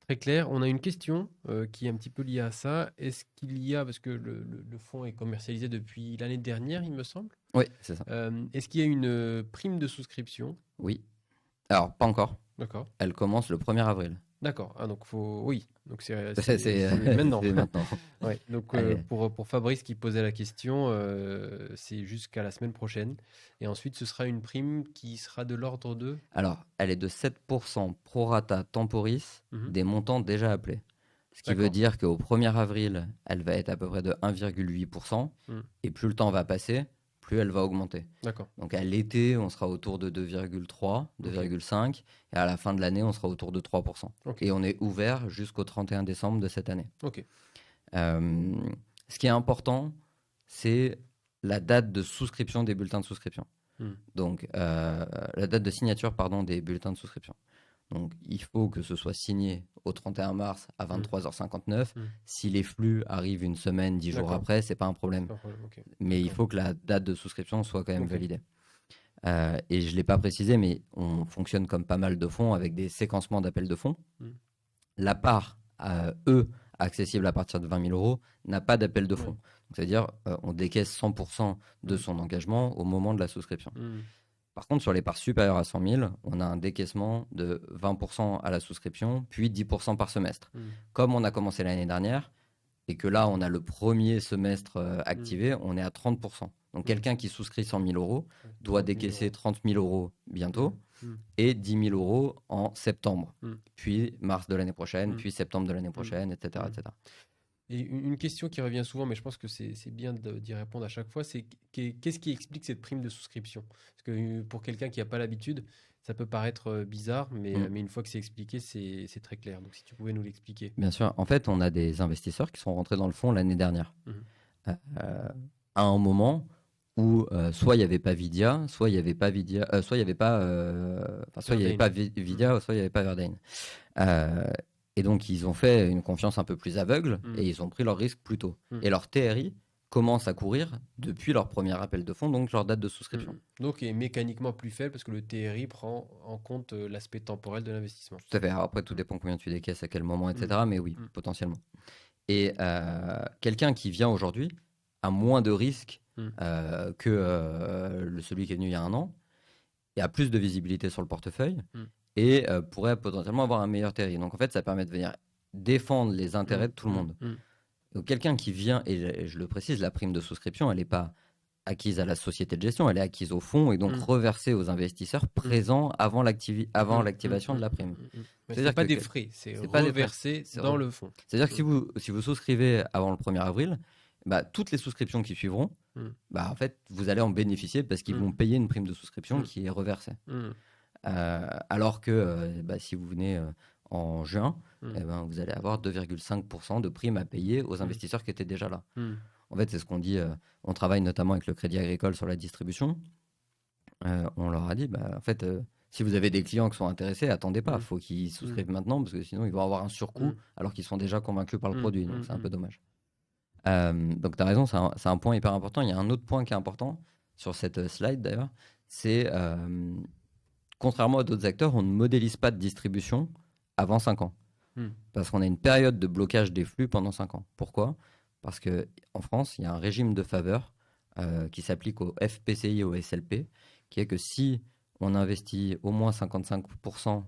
Très clair. On a une question qui est un petit peu liée à ça. Est-ce qu'il y a, parce que le fonds est commercialisé depuis l'année dernière, il me semble. Oui, c'est ça. Est-ce qu'il y a une prime de souscription? Oui. Alors, pas encore. D'accord. Elle commence le 1er avril. D'accord. Ah, donc oui. Donc C'est c'est maintenant. c'est maintenant. Ouais. Donc Allez. pour Fabrice qui posait la question, c'est jusqu'à la semaine prochaine. Et ensuite, ce sera une prime qui sera de l'ordre de. Alors, elle est de 7% pro rata temporis Mhm. des montants déjà appelés. Ce qui veut D'accord. dire qu'au 1er avril, elle va être à peu près de 1,8%. Mhm. Et plus le temps va passer, plus elle va augmenter. D'accord. Donc à l'été, on sera autour de 2,3, Ok. 2,5. Et à la fin de l'année, on sera autour de 3%. Ok. Et on est ouvert jusqu'au 31 décembre de cette année. Ok. Euh, Ce qui est important, c'est la date de souscription des bulletins de souscription. Mhm. Donc, la date de signature, pardon, des bulletins de souscription. Donc, il faut que ce soit signé au 31 mars à 23h59. Mhm. Si les flux arrivent une semaine, 10 jours D'accord. après, c'est pas un problème. Pas de problème. Ok. Mais il D'accord. faut que la date de souscription soit quand même Ok. validée. Et je ne l'ai pas précisé, mais on fonctionne comme pas mal de fonds avec des séquencements d'appels de fonds. Mhm. La part, accessible à partir de 20 000 euros, n'a pas d'appel de fonds. Ouais. Donc, c'est-à-dire, on décaisse 100% de Mhm. son engagement au moment de la souscription. Mhm. Par contre, sur les parts supérieures à 100 000, on a un décaissement de 20% à la souscription, puis 10% par semestre. Mhm. Comme on a commencé l'année dernière, et que là, on a le premier semestre Mhm. activé, on est à 30%. Donc, Mhm. quelqu'un qui souscrit 100 000 euros Ouais. doit 30 000 décaisser euros. 30 000 euros bientôt Mhm. et 10 000 euros en septembre, Mhm. puis mars de l'année prochaine, Mhm. puis septembre de l'année Mhm. prochaine, etc. Mhm. etc. Et une question qui revient souvent, mais je pense que c'est bien d'y répondre à chaque fois, c'est qu'est-ce qui explique cette prime de souscription? Parce que pour quelqu'un qui n'a pas l'habitude, ça peut paraître bizarre, Mm. mais une fois que c'est expliqué, c'est très clair. Donc si tu pouvais nous l'expliquer. Bien sûr, en fait, on a des investisseurs qui sont rentrés dans le fonds l'année dernière. Mhm. Euh, à un moment où soit il n'y avait pas Vidia, soit il n'y avait pas Vidia, soit il y avait pas, enfin, soit il y avait Verdane. pas Mhm. Vidia, soit il n'y avait pas Verdane. Euh, et donc ils ont fait une confiance un peu plus aveugle Mhm. et ils ont pris leur risque plus tôt. Mhm. Et leur TRI commence à courir depuis leur premier appel de fonds, donc leur date de souscription. Mhm. Donc est mécaniquement plus faible parce que le TRI prend en compte l'aspect temporel de l'investissement. Tout à fait. Alors après, tout Mhm. dépend combien tu décaisses, à quel moment, Mhm. etc. Mais oui, Mhm. potentiellement. Et quelqu'un qui vient aujourd'hui a moins de risques Mhm. que celui qui est venu il y a un an et a plus de visibilité sur le portefeuille Mhm. et pourrait potentiellement avoir un meilleur TRI. Donc en fait, ça permet de venir défendre les intérêts Mhm. de tout le monde. Mhm. Donc quelqu'un qui vient, et je le précise, la prime de souscription, elle n'est pas acquise à la société de gestion, elle est acquise au fonds et donc Mhm. reversée aux investisseurs Mhm. présents avant Mhm. Mhm. l'activation de la prime. Mais c'est C'est-à-dire pas que des frais, c'est c'est pas des frais. reversé C'est dans le fonds. C'est-à-dire que Mhm. si vous souscrivez avant le 1er avril, bah, toutes les souscriptions qui suivront, Mhm. bah, en fait, vous allez en bénéficier parce qu'ils vont Mhm. payer une prime de souscription Mhm. qui est reversée. Mhm. Alors que bah, si vous venez en juin, Mhm. eh ben, vous allez avoir 2,5% de prime à payer aux Mhm. investisseurs qui étaient déjà là. Mhm. En fait, c'est ce qu'on dit. On travaille notamment avec le Crédit Agricole sur la distribution. On leur a dit, bah, en fait, si vous avez des clients qui sont intéressés, attendez pas. Il Mhm. faut qu'ils Mhm. souscrivent maintenant parce que sinon, ils vont avoir un surcoût Mhm. alors qu'ils sont déjà convaincus par le Mhm. produit. Donc, c'est un peu Mhm. dommage. Donc, tu as raison, c'est un point hyper important. Il y a un autre point qui est important sur cette slide d'ailleurs. C'est, contrairement à d'autres acteurs, on ne modélise pas de distribution avant 5 ans. Mhm. Parce qu'on a une période de blocage des flux pendant 5 ans. Pourquoi? Parce qu'en France, il y a un régime de faveur qui s'applique au FPCI et au SLP, qui est que si on investit au moins 55%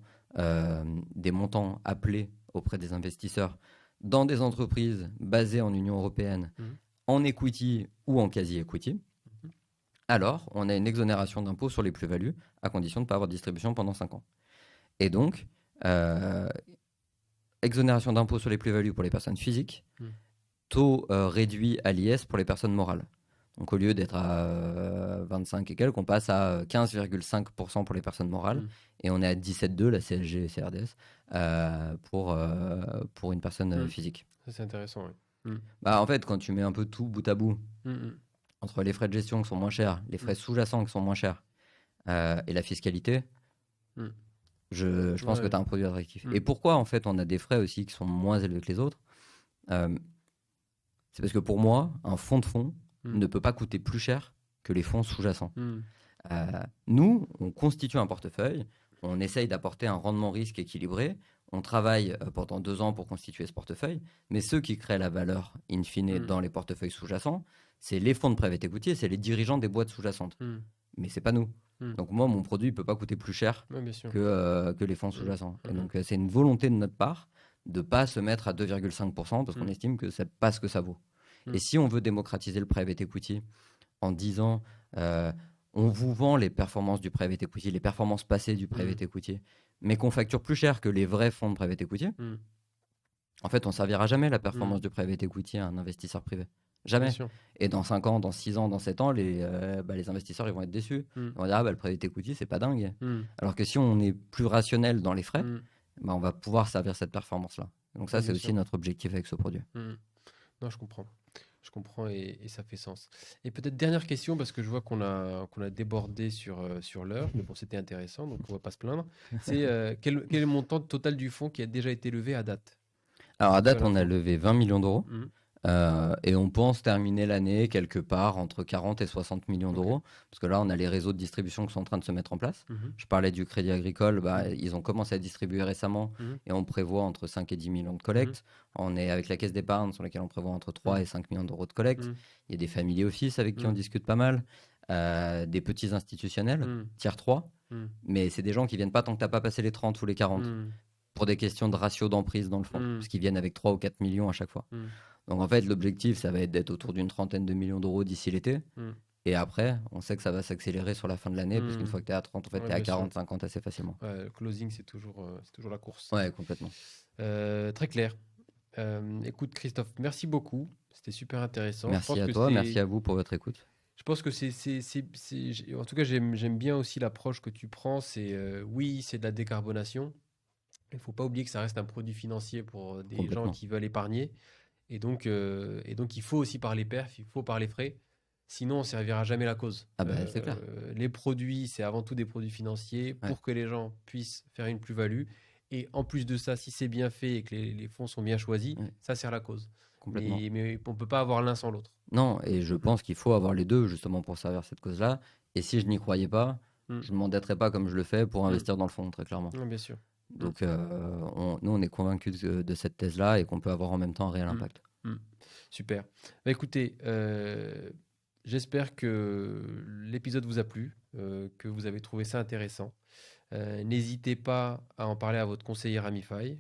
des montants appelés auprès des investisseurs dans des entreprises basées en Union européenne, Mhm. en equity ou en quasi-equity, Mhm. alors on a une exonération d'impôt sur les plus-values à condition de ne pas avoir de distribution pendant 5 ans. Et donc, euh, exonération d'impôt sur les plus-values pour les personnes physiques, Mhm. taux réduit à l'IS pour les personnes morales. Donc au lieu d'être à 25 et quelques, on passe à 15,5% pour les personnes morales Mhm. et on est à 17,2 la CSG et CRDS pour une personne Mhm. physique. Ça, c'est intéressant, ouais. Mhm. Bah, en fait, quand tu mets un peu tout bout à bout, Mhm. entre les frais de gestion qui sont moins chers, les frais Mhm. sous-jacents qui sont moins chers et la fiscalité, Mhm. je pense que Ouais. tu as un produit attractif. Et Mhm. pourquoi en fait on a des frais aussi qui sont moins élevés que les autres? Euh, C'est parce que pour moi, un fonds de fonds Mhm. ne peut pas coûter plus cher que les fonds sous-jacents. Mhm. Nous, on constitue un portefeuille, on essaye d'apporter un rendement risque équilibré, on travaille pendant 2 ans pour constituer ce portefeuille, mais ceux qui créent la valeur in fine Mhm. dans les portefeuilles sous-jacents, c'est les fonds de private equity et c'est les dirigeants des boîtes sous-jacentes. Mhm. Mais c'est pas nous. Donc moi, mon produit ne peut pas coûter plus cher Ouais, bien sûr. que les fonds sous-jacents. Et donc c'est une volonté de notre part de ne pas se mettre à 2,5% parce qu'on estime que ce n'est pas ce que ça vaut. Et si on veut démocratiser le private equity en disant on vous vend les performances du private equity, les performances passées du private equity, mais qu'on facture plus cher que les vrais fonds de private equity, en fait, on ne servira jamais la performance du private equity à un investisseur privé. Jamais. Bien sûr. Et dans 5 ans, dans 6 ans, dans 7 ans, les investisseurs ils vont être déçus. Ils vont dire le private equity, c'est pas dingue. Alors que si on est plus rationnel dans les frais, on va pouvoir servir cette performance-là. Donc ça, c'est aussi notre objectif avec ce produit. Non, je comprends. Je comprends et ça fait sens. Et peut-être dernière question, parce que je vois qu'on a débordé sur l'heure, mais bon, c'était intéressant, donc on va pas se plaindre. C'est quel est le montant total du fonds qui a déjà été levé à date? Alors à date, on a levé 20 millions d'euros. Et on pense terminer l'année quelque part entre 40 et 60 millions d'euros. Parce que là, on a les réseaux de distribution qui sont en train de se mettre en place. Je parlais du Crédit Agricole. Ils ont commencé à distribuer récemment et on prévoit entre 5 et 10 millions de collectes. On est avec la Caisse d'épargne sur laquelle on prévoit entre 3 et 5 millions d'euros de collectes. Il y a des family office avec qui on discute pas mal. Des petits institutionnels, tiers 3. Mais c'est des gens qui viennent pas tant que tu n'as pas passé les 30 ou les 40 pour des questions de ratio d'emprise dans le fond. Parce qu'ils viennent avec 3 ou 4 millions à chaque fois. Donc en fait, l'objectif, ça va être d'être autour d'une trentaine de millions d'euros d'ici l'été. Et après, on sait que ça va s'accélérer sur la fin de l'année, parce qu'une fois que tu es à 30, en fait, tu es à 40, 50 assez facilement. Le closing, c'est toujours la course. Ouais, complètement. Très clair. Écoute, Christophe, merci beaucoup. C'était super intéressant. Merci à toi, merci à vous pour votre écoute. Je pense que en tout cas, j'aime bien aussi l'approche que tu prends. Oui, c'est de la décarbonation. Il ne faut pas oublier que ça reste un produit financier pour des gens qui veulent épargner. Et donc, il faut aussi parler perf, il faut parler frais. Sinon, on ne servira jamais la cause. C'est clair. Les produits, c'est avant tout des produits financiers pour que les gens puissent faire une plus-value. Et en plus de ça, si c'est bien fait et que les fonds sont bien choisis, ça sert la cause. Mais on ne peut pas avoir l'un sans l'autre. Non, et je pense qu'il faut avoir les deux justement pour servir cette cause-là. Et si je n'y croyais pas, je ne m'endetterais pas comme je le fais pour investir dans le fonds, très clairement. Bien sûr. Donc, nous, on est convaincus de cette thèse-là et qu'on peut avoir en même temps un réel impact. Super. Écoutez, j'espère que l'épisode vous a plu, que vous avez trouvé ça intéressant. N'hésitez pas à en parler à votre conseiller Ramify.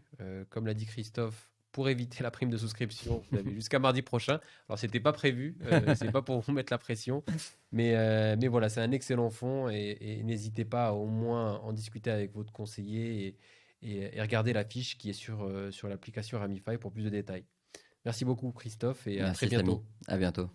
Comme l'a dit Christophe, pour éviter la prime de souscription, vous avez jusqu'à mardi prochain. Alors, c'était pas prévu, c'est pas pour vous mettre la pression, mais voilà, c'est un excellent fonds et n'hésitez pas à au moins en discuter avec votre conseiller et regarder la fiche qui est sur l'application Ramify pour plus de détails. Merci beaucoup Christophe et à très bientôt. Samy. À bientôt.